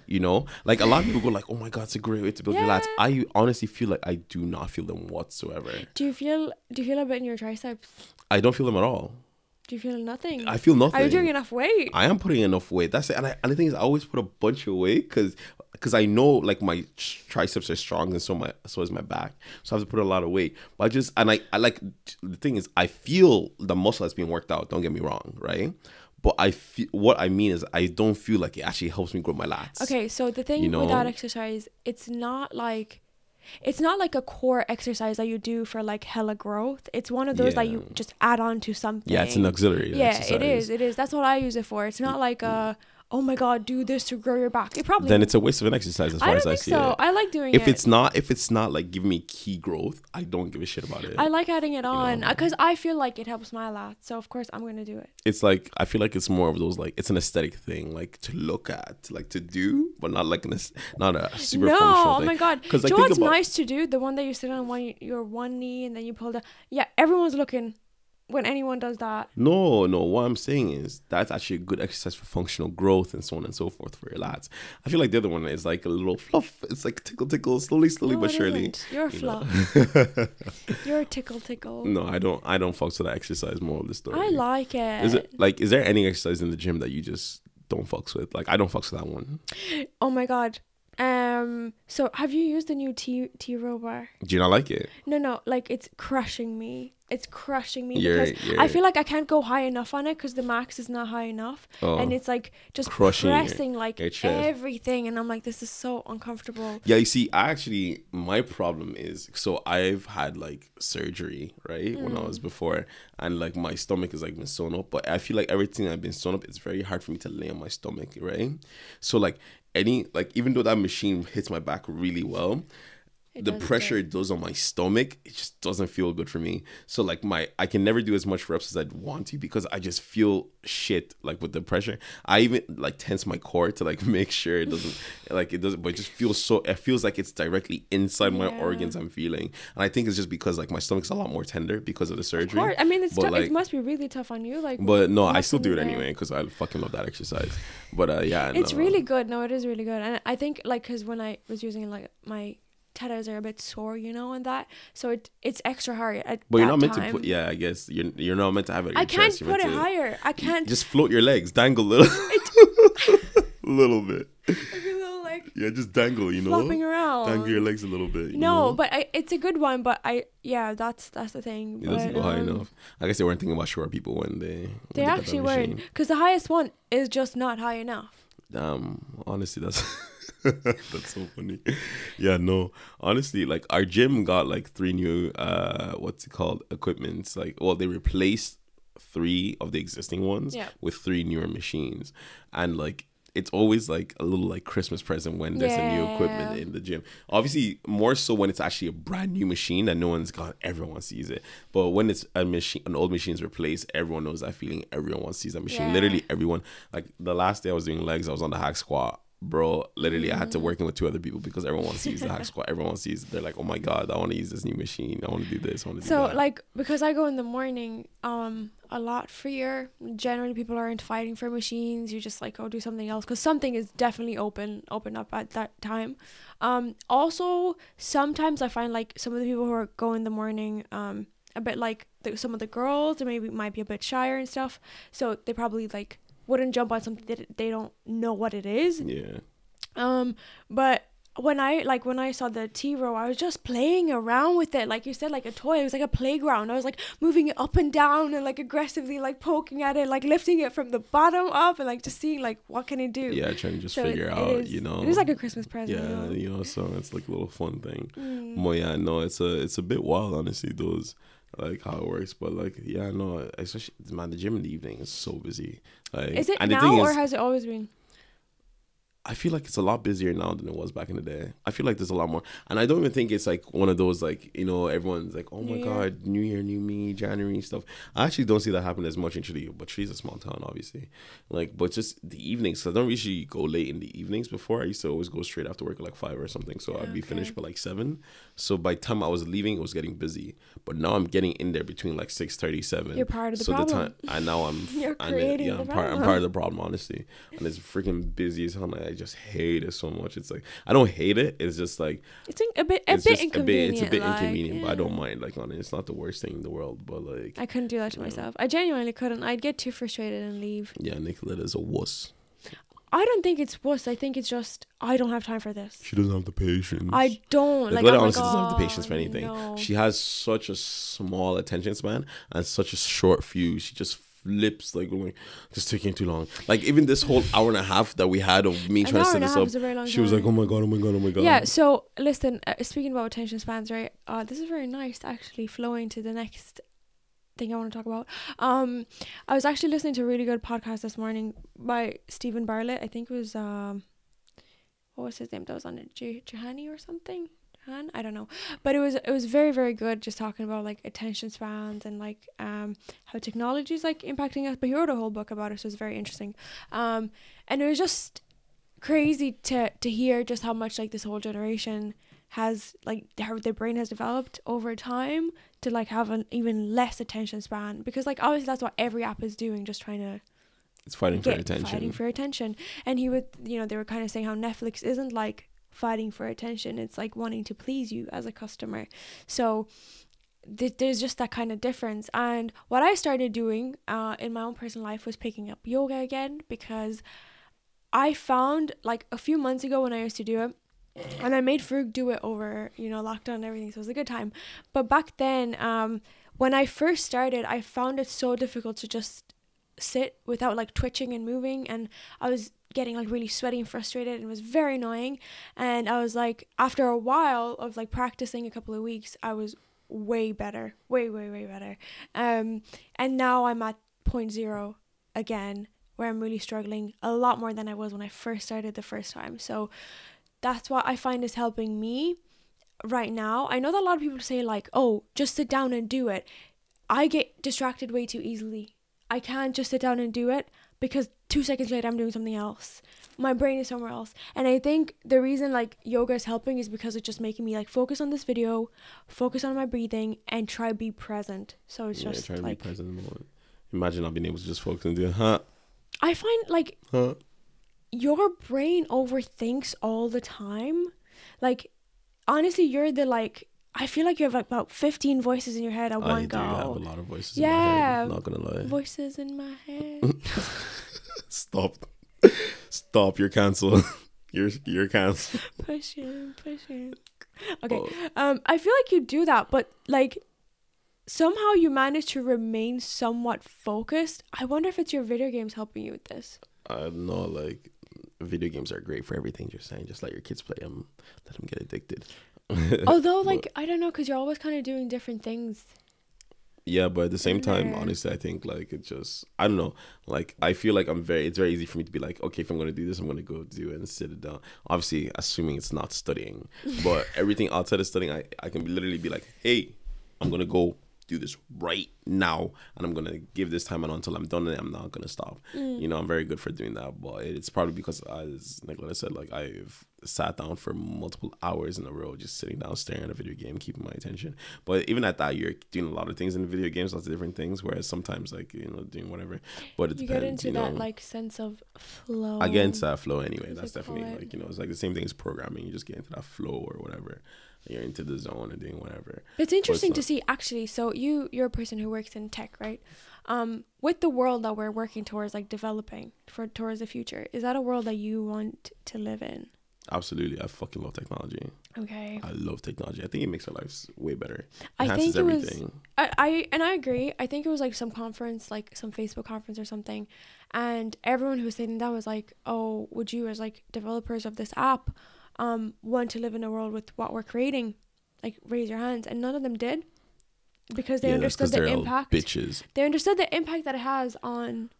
You know, like a lot of people go like, oh my god, it's a great way to build your lats. I honestly feel like I do not feel them whatsoever. Do you feel a bit in your triceps? I don't feel them at all. Do you feel nothing? I feel nothing. Are you doing enough weight? I am putting enough weight. That's it. And the thing is, I always put a bunch of weight because I know like my triceps are strong and so is my back. So I have to put a lot of weight. But I like the thing is, I feel the muscle that's being worked out. Don't get me wrong, right? But what I mean is I don't feel like it actually helps me grow my lats. Okay, so the thing with that exercise, it's not like a core exercise that you do for like hella growth. It's one of those that you just add on to something. Yeah, it's an auxiliary exercise. It is. That's what I use it for. It's not like oh my god, do this to grow your back. It probably Then it's a waste of an exercise as far as I see it. I like doing if it. If it's not like giving me key growth, I don't give a shit about it. I like adding it on because I feel like it helps my lats. So of course I'm gonna do it. It's like I feel like it's more of those like it's an aesthetic thing, like to look at, like to do, but not like not a super functional thing. Oh my god! Because do you know what's nice to do? The one that you sit on your one knee and then you pull down. Yeah, everyone's looking. when anyone does that. No. What I'm saying is that's actually a good exercise for functional growth and so on and so forth for your lads. I feel like the other one is like a little fluff. It's like tickle, slowly No, but it surely. isn't. You're a You know? fluff. You're a tickle. No, I don't fuck with that exercise. More of the story. I like it. Is there any exercise in the gym that you just don't fucks with? Like, I don't fucks with that one. Oh my god. So have you used the new T-row bar? Do you not like it? No, like it's crushing me. It's crushing me You're- because I feel like I can't go high enough on it because the max is not high enough, and it's like just Crushing pressing like your chest. everything, and I'm like, this is so uncomfortable. Yeah, you see, my problem is, so I've had like surgery, right, when I was before, and like my stomach is like been sewn up, but I feel like everything I've been sewn up, it's very hard for me to lay on my stomach, right? So like even though that machine hits my back really well, the pressure it does on my stomach, it just doesn't feel good for me. So like I can never do as much reps as I'd want to because I just feel shit like with the pressure. I even like tense my core to like make sure it doesn't but it just feels it feels like it's directly inside my organs I'm feeling. And I think it's just because like my stomach's a lot more tender because of the surgery. Of course. I mean, it must be really tough on you. Like, but no, I still do it there. anyway because I fucking love that exercise. But yeah, it's really good. No, it is really good. And I think like because when I was using like my tetras are a bit sore, and that, so it's extra hard at but you're not meant time. to put, I guess you're not meant to have it at I your can't chest. You're put it meant to higher. I can't just float your legs, dangle a little a little bit. like a little like Yeah, just dangle, flopping around. dangle your legs a little bit. No, but it's a good one. But that's the thing. It doesn't go high enough. I guess they weren't thinking about short people when they got actually that weren't, machine. because the highest one is just not high enough. Honestly, that's that's so funny. Yeah, no, honestly, like our gym got like 3 new equipments. Like, well, they replaced 3 of the existing ones with 3 newer machines, and like it's always like a little like Christmas present when there's a new equipment in the gym. Obviously, more so when it's actually a brand new machine that no one's got, everyone sees it. But when it's an old machine's replaced, everyone knows that feeling. Everyone sees that machine. Literally everyone. Like the last day I was doing legs, I was on the hack squat. Bro, literally I had to work in with 2 other people because everyone wants to use the hack squat. Everyone sees it. They're like, oh my god, I want to use this new machine. I want to do this. I want to do that. So like, because I go in the morning, a lot freer. Generally, people aren't fighting for machines. You just like, do something else because something is definitely open up at that time. Also, sometimes I find like some of the people who are going in the morning, a bit like some of the girls, they might be a bit shyer and stuff. So they probably like wouldn't jump on something that they don't know what it is. Yeah. But when I saw the T-row, I was just playing around with it, like you said, like a toy. It was like a playground. I was like moving it up and down and like aggressively like poking at it, like lifting it from the bottom up and like just seeing like what can it do. Yeah, trying to just figure out, it is like a Christmas present. Yeah, so it's like a little fun thing. Well, yeah, no, it's a bit wild, honestly, those like how it works, but like yeah, no, especially man, the gym in the evening is so busy. Like, is it and the now thing or is, has it always been? I feel like it's a lot busier now than it was back in the day. I feel like there's a lot more. And I don't even think it's like one of those like, everyone's like, oh my God, New Year, new me, January stuff. I actually don't see that happen as much in Chile, but Chile's a small town, obviously. Like, but just the evenings, 'cause I don't usually go late in the evenings before. I used to always go straight after work at like 5 or something. So I'd be finished by like 7. So by the time I was leaving, it was getting busy. But now I'm getting in there between like 6:30, 7. You're part of the problem. And now I'm You're creating the problem. I'm part of the problem, honestly. And it's freaking busy as hell. I just hate it so much. It's like I don't hate it. It's just like it's a bit inconvenient. It's a bit inconvenient, but I don't mind. Like on it, it's not the worst thing in the world. But like I couldn't do that to myself. I genuinely couldn't. I'd get too frustrated and leave. Yeah, Nicoletta's a wuss. I don't think it's wuss. I think it's just I don't have time for this. She doesn't have the patience. I don't. Nicoletta honestly doesn't have the patience for anything. No. She has such a small attention span and such a short fuse. She just flips like going, just taking too long. Like even this whole hour and a half that we had of me trying to set this up, she was like, oh my god. Yeah. So listen, speaking about attention spans, right? This is very nice, actually, flowing to the next thing I want to talk about. I was actually listening to a really good podcast this morning by Stephen Bartlett. I think it was what was his name that was on it? Johani or something. I don't know, but it was very, very good, just talking about like attention spans and like how technology is like impacting us. But he wrote a whole book about it, so it's very interesting. And it was just crazy to hear just how much like this whole generation has like their brain has developed over time to like have an even less attention span, because like obviously that's what every app is doing, just trying to It's fighting for attention. Fighting for attention. And he would, you know, they were kind of saying how Netflix isn't like fighting for attention, it's like wanting to please you as a customer. So there's just that kind of difference. And what I started doing in my own personal life was picking up yoga again, because I found like a few months ago when I used to do it, and I made Frug do it over, you know, lockdown and everything, so it was a good time. But back then, when I first started, I found it so difficult to just sit without like twitching and moving, and I was getting like really sweaty and frustrated, and it was very annoying. And I was like, after a while of like practicing a couple of weeks, I was way better, way better. And now I'm at 0.0 again, where I'm really struggling a lot more than I was when I first started the first time. So that's what I find is helping me right now. I know that a lot of people say like, oh, just sit down and do it. I get distracted way too easily. I can't just sit down and do it, because 2 seconds later I'm doing something else. My brain is somewhere else. And I think the reason like yoga is helping is because it's just making me like focus on this video, focus on my breathing, and try to be present. So it's just try to like be present in the moment. Imagine not being able to just focus and do I find like your brain overthinks all the time. Like honestly, you're the like, I feel like you have like about 15 voices in your head at one go. I have a lot of voices in my head, not gonna lie. Voices in my head. Stop, you're cancelled. You're cancelled. Pushing. Okay. I feel like you do that, but like somehow you manage to remain somewhat focused. I wonder if it's your video games helping you with this. No, like video games are great for everything you're saying. Just let your kids play them, let them get addicted. Although like I don't know, because you're always kind of doing different things. Yeah, but at the same time, honestly, I think like it just, I don't know, like I feel like it's very easy for me to be like, okay, if I'm going to do this, I'm going to go do it and sit it down. Obviously, assuming it's not studying, but everything outside of studying, I can literally be like, hey, I'm going to go do this right now, and I'm going to give this time until I'm done, and I'm not going to stop. You know, I'm very good for doing that, but it's probably because, as Nicola said, like I've sat down for multiple hours in a row, just sitting down, staring at a video game, keeping my attention. But even at that, you're doing a lot of things in the video games, lots of different things, whereas sometimes, like, you know, doing whatever. But it depends, get into you know, that like sense of flow. I get into that flow anyway. That's definitely like, you know, it's like the same thing as programming. You just get into that flow or whatever. You're into the zone and doing whatever. It's interesting to see, actually. So you're a person who works in tech, right? With the world that we're working towards, like developing towards the future, is that a world that you want to live in? Absolutely. I fucking love technology. Okay. I love technology. I think it makes our lives way better. I think it everything. Was I agree. I think it was like some conference, like some Facebook conference or something, and everyone who was sitting down was like, oh, would you as like developers of this app want to live in a world with what we're creating? Like, raise your hands. And none of them did, because they understood the impact. Bitches. They understood the impact that it has on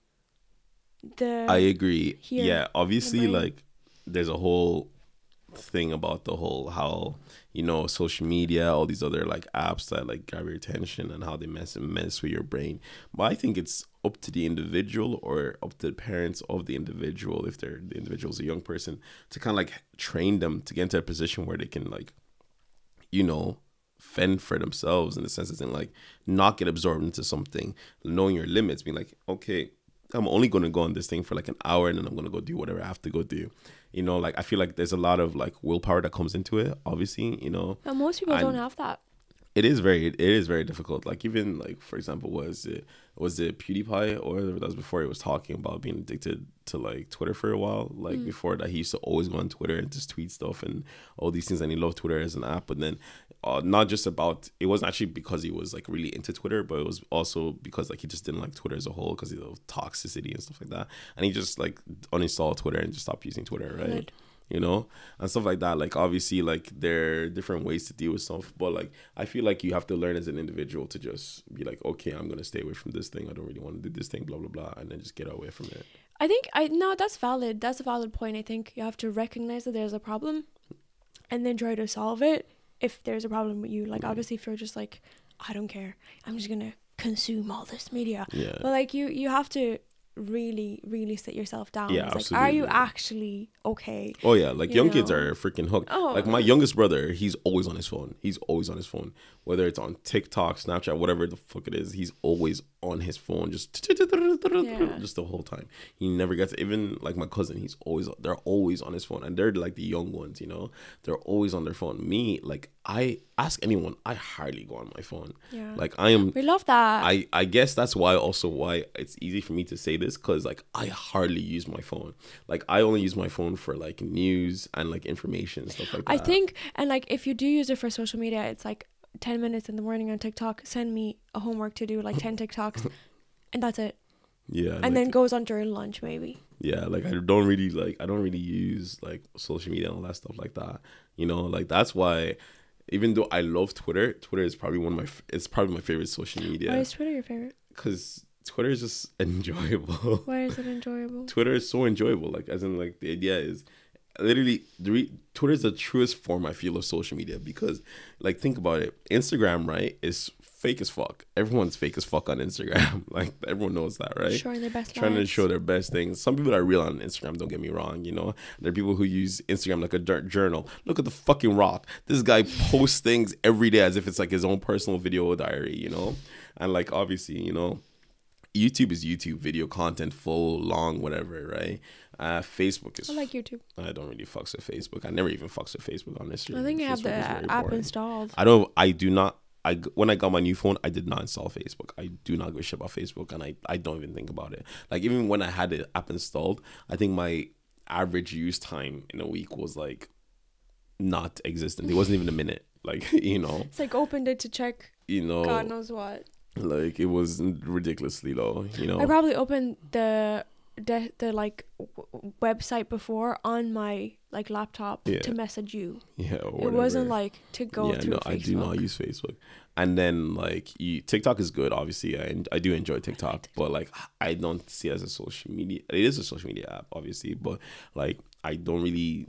the I agree. Yeah, obviously, like there's a whole thing about the whole how, you know, social media, all these other like apps that like grab your attention and how they mess with your brain. But I think it's up to the individual, or up to the parents of the individual, if the individual's a young person, to kind of like train them to get into a position where they can, like, you know, fend for themselves, in the sense that, like, not get absorbed into something, knowing your limits, being like, okay, I'm only going to go on this thing for like an hour, and then I'm going to go do whatever I have to go do. You know, like, I feel like there's a lot of like willpower that comes into it, obviously, you know. But most people don't have that. It is very difficult. Like, even like, for example, was it PewDiePie, or that was before he was talking about being addicted to like Twitter for a while. Like before that, he used to always go on Twitter and just tweet stuff and all these things, and he loved Twitter as an app. But then not just about, it wasn't actually because he was like really into Twitter, but it was also because like he just didn't like Twitter as a whole, because of toxicity and stuff like that. And he just like uninstalled Twitter and just stopped using Twitter, right? Good. You know, and stuff like that. Like, obviously, like, there are different ways to deal with stuff, but like, I feel like you have to learn as an individual to just be like, okay, I'm gonna stay away from this thing, I don't really want to do this thing, blah blah blah, and then just get away from it. I think no, that's valid. That's a valid point. I think you have to recognize that there's a problem, and then try to solve it if there's a problem with you. Like, obviously, if you're just like, I don't care, I'm just gonna consume all this media, but like, you have to really, really sit yourself down. Yeah, It's like, are you absolutely. actually okay? Oh yeah, like You young kids know? are freaking hooked. Oh. Like my youngest brother, he's always on his phone. He's always on his phone. Whether it's on TikTok, Snapchat, whatever the fuck it is, he's always on his phone, just the whole time. He never gets, even like my cousin, they're always on his phone, and they're like the young ones, you know. They're always on their phone. Me, like, I ask anyone, I hardly go on my phone. Yeah. Like I am. We love that. I guess that's why it's easy for me to say this, because like I hardly use my phone. Like I only use my phone for like news and like information and stuff like that. I think, and like if you do use it for social media, it's like 10 minutes in the morning on TikTok, send me a homework to do, like 10 TikToks, and that's it. Yeah. And like, then goes on during lunch maybe. yeah, like I don't really use like social media and all that stuff like that. You know, like that's why, even though I love Twitter is probably it's probably my favorite social media. Why is Twitter your favorite? Because Twitter is just enjoyable. Why is it enjoyable? Twitter is so enjoyable. Like, as in, like, the idea is literally Twitter is the truest form, I feel, of social media, because, like, think about it. Instagram, right, is fake as fuck. Everyone's fake as fuck on Instagram. Like, everyone knows that, right? Showing their best Trying to lives. show their best things. Some people are real on Instagram, don't get me wrong, you know. There are people who use Instagram like a journal. Look at the fucking Rock. This guy posts things every day as if it's like his own personal video diary, you know. And like, obviously, you know, YouTube is YouTube, video content, full, long, whatever, right? Facebook is. I like YouTube. I don't really fucks with Facebook. I never even fucks with Facebook, honestly. I think I have Facebook the is very app boring. installed. I do not. When I got my new phone, I did not install Facebook. I do not give a shit about Facebook, and I don't even think about it. Like, even when I had the app installed, I think my average use time in a week was like not existent. It wasn't even a minute. Like, you know. It's like opened it to check You know. God knows what. Like, it was ridiculously low. You know. I probably opened the like website before on my like laptop to message you. Yeah, it wasn't like to go through Facebook. I do not use Facebook. And then like TikTok is good, obviously. I do enjoy TikTok, but like I don't see it as a social media. It is a social media app, obviously, but like I don't really.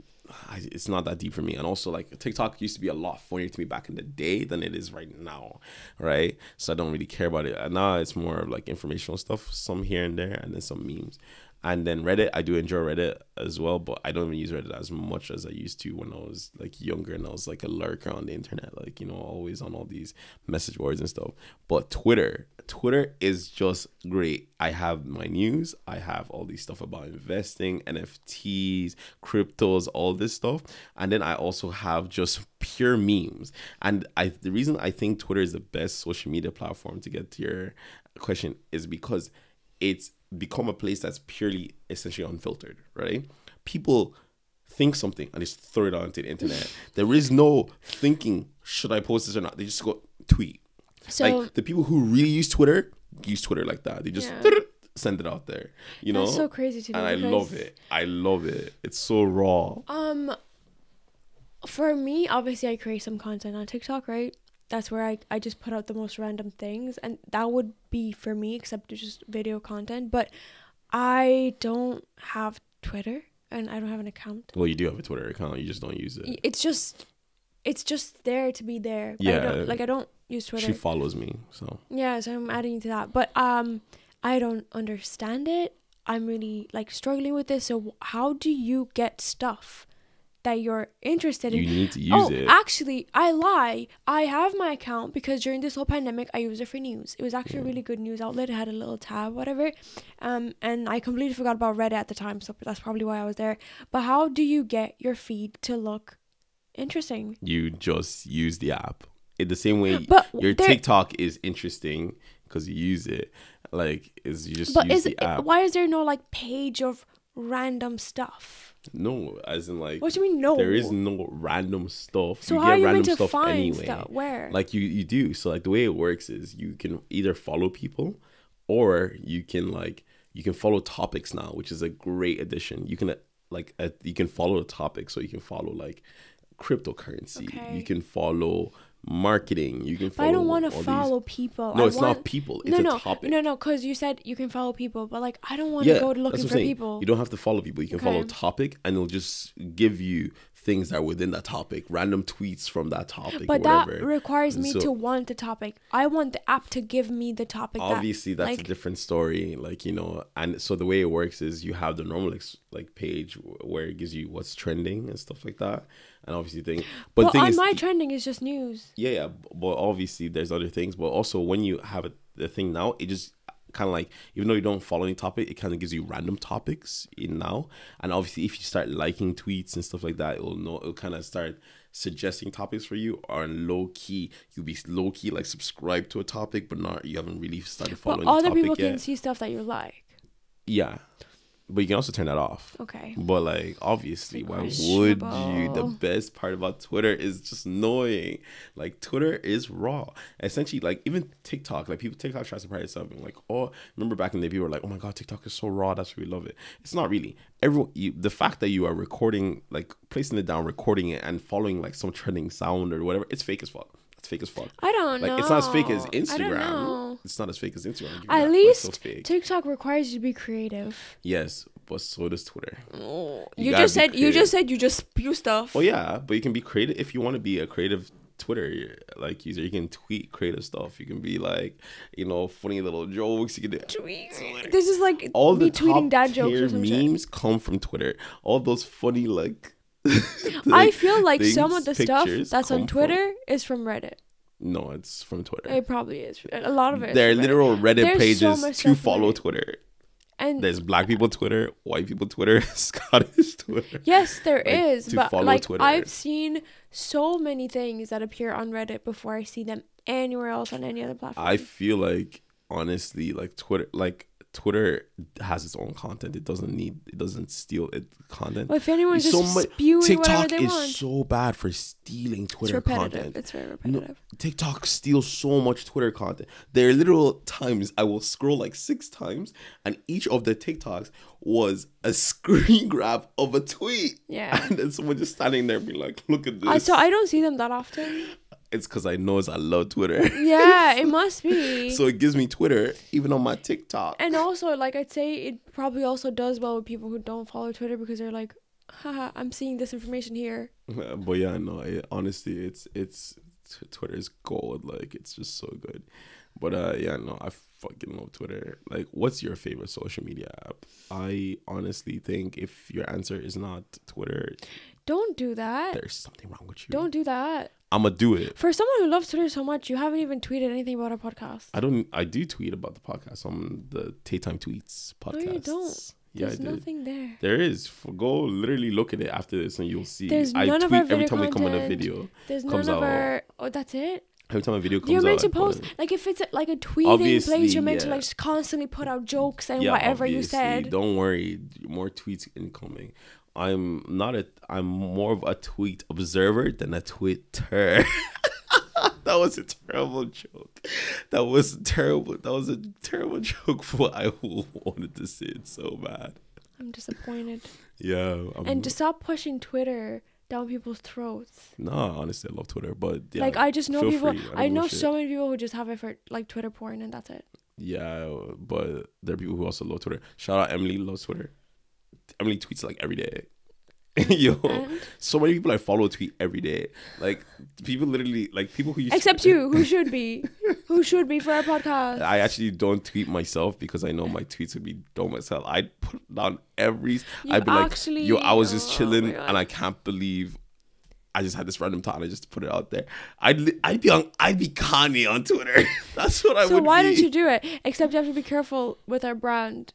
It's not that deep for me. And also, like, TikTok used to be a lot funnier to me back in the day than it is right now, right? So I don't really care about it. And now it's more of like informational stuff, some here and there, and then some memes. And then Reddit, I do enjoy Reddit as well, but I don't even use Reddit as much as I used to when I was like younger and I was like a lurker on the internet, like, you know, always on all these message boards and stuff. But Twitter is just great. I have my news, I have all these stuff about investing, NFTs, cryptos, all this stuff. And then I also have just pure memes. And the reason I think Twitter is the best social media platform, to get to your question, is because it's become a place that's purely essentially unfiltered, right? People think something and just throw it onto the internet. There is no thinking, should I post this or not? They just go tweet. So like the people who really use Twitter like that. They just send it out there, you know? That's so crazy to me. And I love it. It's so raw. For me, obviously I create some content on TikTok, right? That's where I just put out the most random things, and that would be for me, except it's just video content. But I don't have Twitter, and I don't have an account. Well, you do have a Twitter account, you just don't use it. It's just there to be there. Yeah. I don't use Twitter. She follows me, so. Yeah, so I'm adding you to that. But I don't understand it. I'm really like struggling with this. So how do you get stuff that you're interested in? You need to use it. Actually, I lie. I have my account because during this whole pandemic, I used it for news. It was actually a really good news outlet. It had a little tab, whatever. And I completely forgot about Reddit at the time, so that's probably why I was there. But how do you get your feed to look interesting? You just use the app. In the same way your TikTok is interesting because you use it. Like, you just use the app. Why is there no like page of random stuff? No, as in like. What do you mean no? There is no random stuff. So how are you meant to find stuff? Where? Like you do. So like the way it works is you can either follow people, or you can follow topics now, which is a great addition. You can you can follow a topic, so you can follow like cryptocurrency. Okay. You can follow marketing. You can follow. But I don't want to follow people. No, it's not people. It's a topic. No, because you said you can follow people, but like I don't want to go looking for people. You don't have to follow people. You can follow a topic, and it'll just give you things that are within that topic, random tweets from that topic, But whatever. that requires me So- to want the topic. I want the app to give me the topic. Obviously, that's like- a different story. Like, you know, and so the way it works is you have the normal like page where it gives you what's trending and stuff like that. And obviously, but the well, thing on is, my trending is just news. yeah, but obviously there's other things. But also when you have the thing now, it just kind of like, even though you don't follow any topic, it kind of gives you random topics in now. And obviously if you start liking tweets and stuff like that, it'll kind of start suggesting topics for you. Or low key, you'll be low key like subscribed to a topic, but you haven't really started But following the other topic people yet. can see stuff that you like. Yeah, but you can also turn that off. Okay. But like, obviously, It's why would you? The questionable. best part about Twitter is just knowing, like, Twitter is raw. Essentially, like, even TikTok, like, TikTok tries to pride itself being like, oh, remember back in the day, people were like, oh my god, TikTok is so raw, that's why we love it. It's not really. The fact that you are recording, like, placing it down, recording it, and following like some trending sound or whatever, it's fake as fuck. It's fake as fuck. I don't know. Like, it's not as fake as I don't Instagram. know. It's not as fake as Instagram. Give me that, At but it's least still fake. TikTok requires you to be creative. Yes, but so does Twitter. You You gotta just be said creative. you just spew stuff. Well, yeah, but you can be creative if you want to be a creative Twitter like user. You can tweet creative stuff. You can be like, you know, funny little jokes. You can do Tweet. This is like all the me tweeting top dad jokes tier or some shit. memes come from Twitter. All those funny like. I feel like some things, of the stuff pictures that's come on from- Twitter is from Reddit. No, it's from Twitter. It probably is. A lot of it. is There are from Reddit. literal Reddit There's so pages much to stuff follow Reddit. Twitter. And There's black people Twitter, white people Twitter, Scottish Twitter. yes, there like, is. to But follow like Twitter. I've seen so many things that appear on Reddit before I see them anywhere else on any other platform. I feel like honestly, like Twitter has its own content. It doesn't steal it content. Well, if anyone's It's just much- spewing whatever TikTok they is want, so bad for stealing it's Twitter repetitive. content. It's very No, repetitive. TikTok steals so much Twitter content. There are literal times I will scroll like 6 times, and each of the TikToks was a screen grab of a tweet. Yeah. And then someone just standing there being like, look at this. So I don't see them that often. It's because I know I love Twitter. Yeah, it must be. So it gives me Twitter even on my TikTok. And also, like, I'd say it probably also does well with people who don't follow Twitter because they're like, haha, I'm seeing this information here. But yeah, no, honestly, it's Twitter is gold. Like, it's just so good. But yeah, no, I fucking love Twitter. Like, what's your favorite social media app? I honestly think if your answer is not Twitter, Don't do that. there's something wrong with you. Don't do that. I'ma do it. For someone who loves Twitter so much, you haven't even tweeted anything about our podcast. I do tweet about the podcast on the Daytime Tweets podcast. No, you don't. Yeah, There's I did. nothing there. There is. Go literally look at it after this and you'll see. There's I none of tweet our every video time we come in a content. video. There's Comes none of out. our... Oh, that's it? Every time a video comes You're meant out, to I put post... it. Like, if it's like a tweeting Obviously, place, you're meant to yeah. like constantly put out jokes and Yeah, whatever you obviously. said. Don't worry, more tweets incoming. I'm more of a tweet observer than a Twitter. That was a terrible joke. That was a terrible joke, but I wanted to say it so bad. I'm disappointed. Yeah. And to stop pushing Twitter down people's throats. No, honestly, I love Twitter, but yeah, Like, I just know feel people... free. don't I give a know shit. so many people who just have it for like Twitter porn and that's it. Yeah, but there are people who also love Twitter. Shout out Emily, loves Twitter. Emily tweets like every day. Yo, And? so many people I follow tweet every day. Like, people literally, like, people who used Except you, who should be. Who should be for our podcast. I actually don't tweet myself because I know my tweets would be dumb as hell. I'd put down I'd be like, actually- yo, I was just oh chilling my God. and I can't believe I just had this random thought and I just put it out there. I'd be Kanye on Twitter. That's what I would So why be. don't you do it? Except you have to be careful with our brand.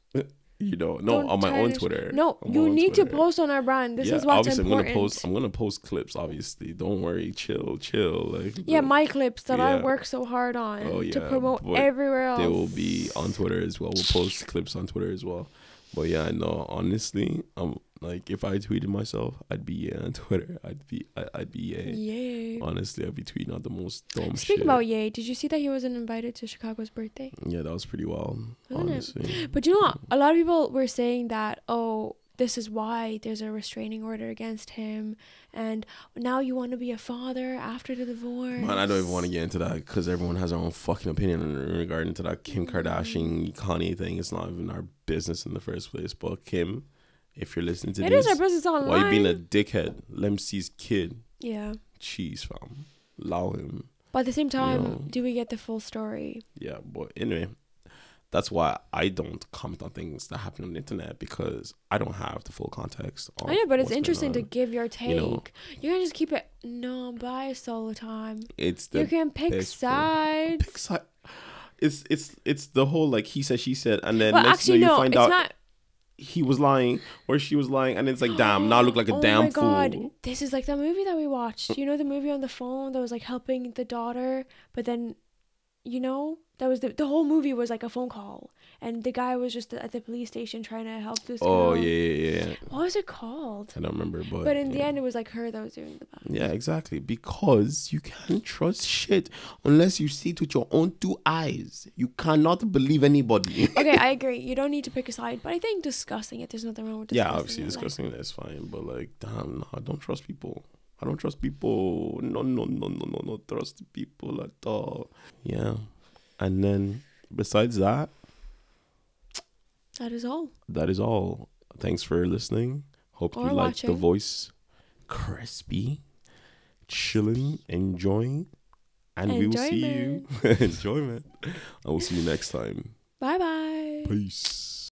You know, Don't on my own tarnish- Twitter. No, On my you own need to Twitter. post on our brand. This is what's obviously important. I'm gonna post clips. Obviously, don't worry, chill. Like, Yeah, my clips that I Yeah. work so hard on Oh, to yeah, promote but everywhere else. they will be on Twitter as well. We'll post clips on Twitter as well. But yeah, no, honestly, like, if I tweeted myself, I'd be on Twitter. I'd be Yay. Honestly, I'd be tweeting out the most dumb shit. Speaking about Ye, did you see that he wasn't invited to Chicago's birthday? Yeah, that was pretty wild. Wasn't it? Honestly. But you know what? A lot of people were saying that, oh, this is why there's a restraining order against him. And now you want to be a father after the divorce. Man, I don't even want to get into that because everyone has their own fucking opinion in regarding to that Kim Kardashian Kanye thing. It's not even our business in the first place. But Kim, if you're listening to It this, is our business online. why you being a dickhead? Let him see his kid. Yeah. Jeez, fam. Allow him. But at the same time, You know. do we get the full story? Yeah, but anyway, that's why I don't comment on things that happen on the internet, because I don't have the full context. I know, but it's what's interesting to going on. give your take. You know. You can't just keep it non-biased all the time. It's the You can pick best sides. pick side. It's the whole like he said, she said, and then But next actually, thing you no, find it's out not. he was lying or she was lying, and it's like, damn, now I look like a Oh damn my God. fool. This is like the movie that we watched. You know, the movie on the phone that was like helping the daughter, but then, you know, that was the whole movie was like a phone call, and the guy was just at the police station trying to help this Oh girl. yeah. What was it called? I don't remember, But in the yeah. end, it was like her that was doing the bad. Yeah, exactly. Because you can't trust shit unless you see it with your own two eyes. You cannot believe anybody. Okay, I agree. You don't need to pick a side, but I think discussing it, there's nothing wrong with discussing Yeah, obviously it. discussing it is fine, but like, damn, no, I don't trust people. I don't trust people. No, trust people at all. Yeah. And then besides that, That is all. that is all. Thanks for listening. Hope Or you liked the watching. voice. Crispy, chilling, enjoying. And we will see you. Enjoyment. I will see you next time. Bye bye. Peace.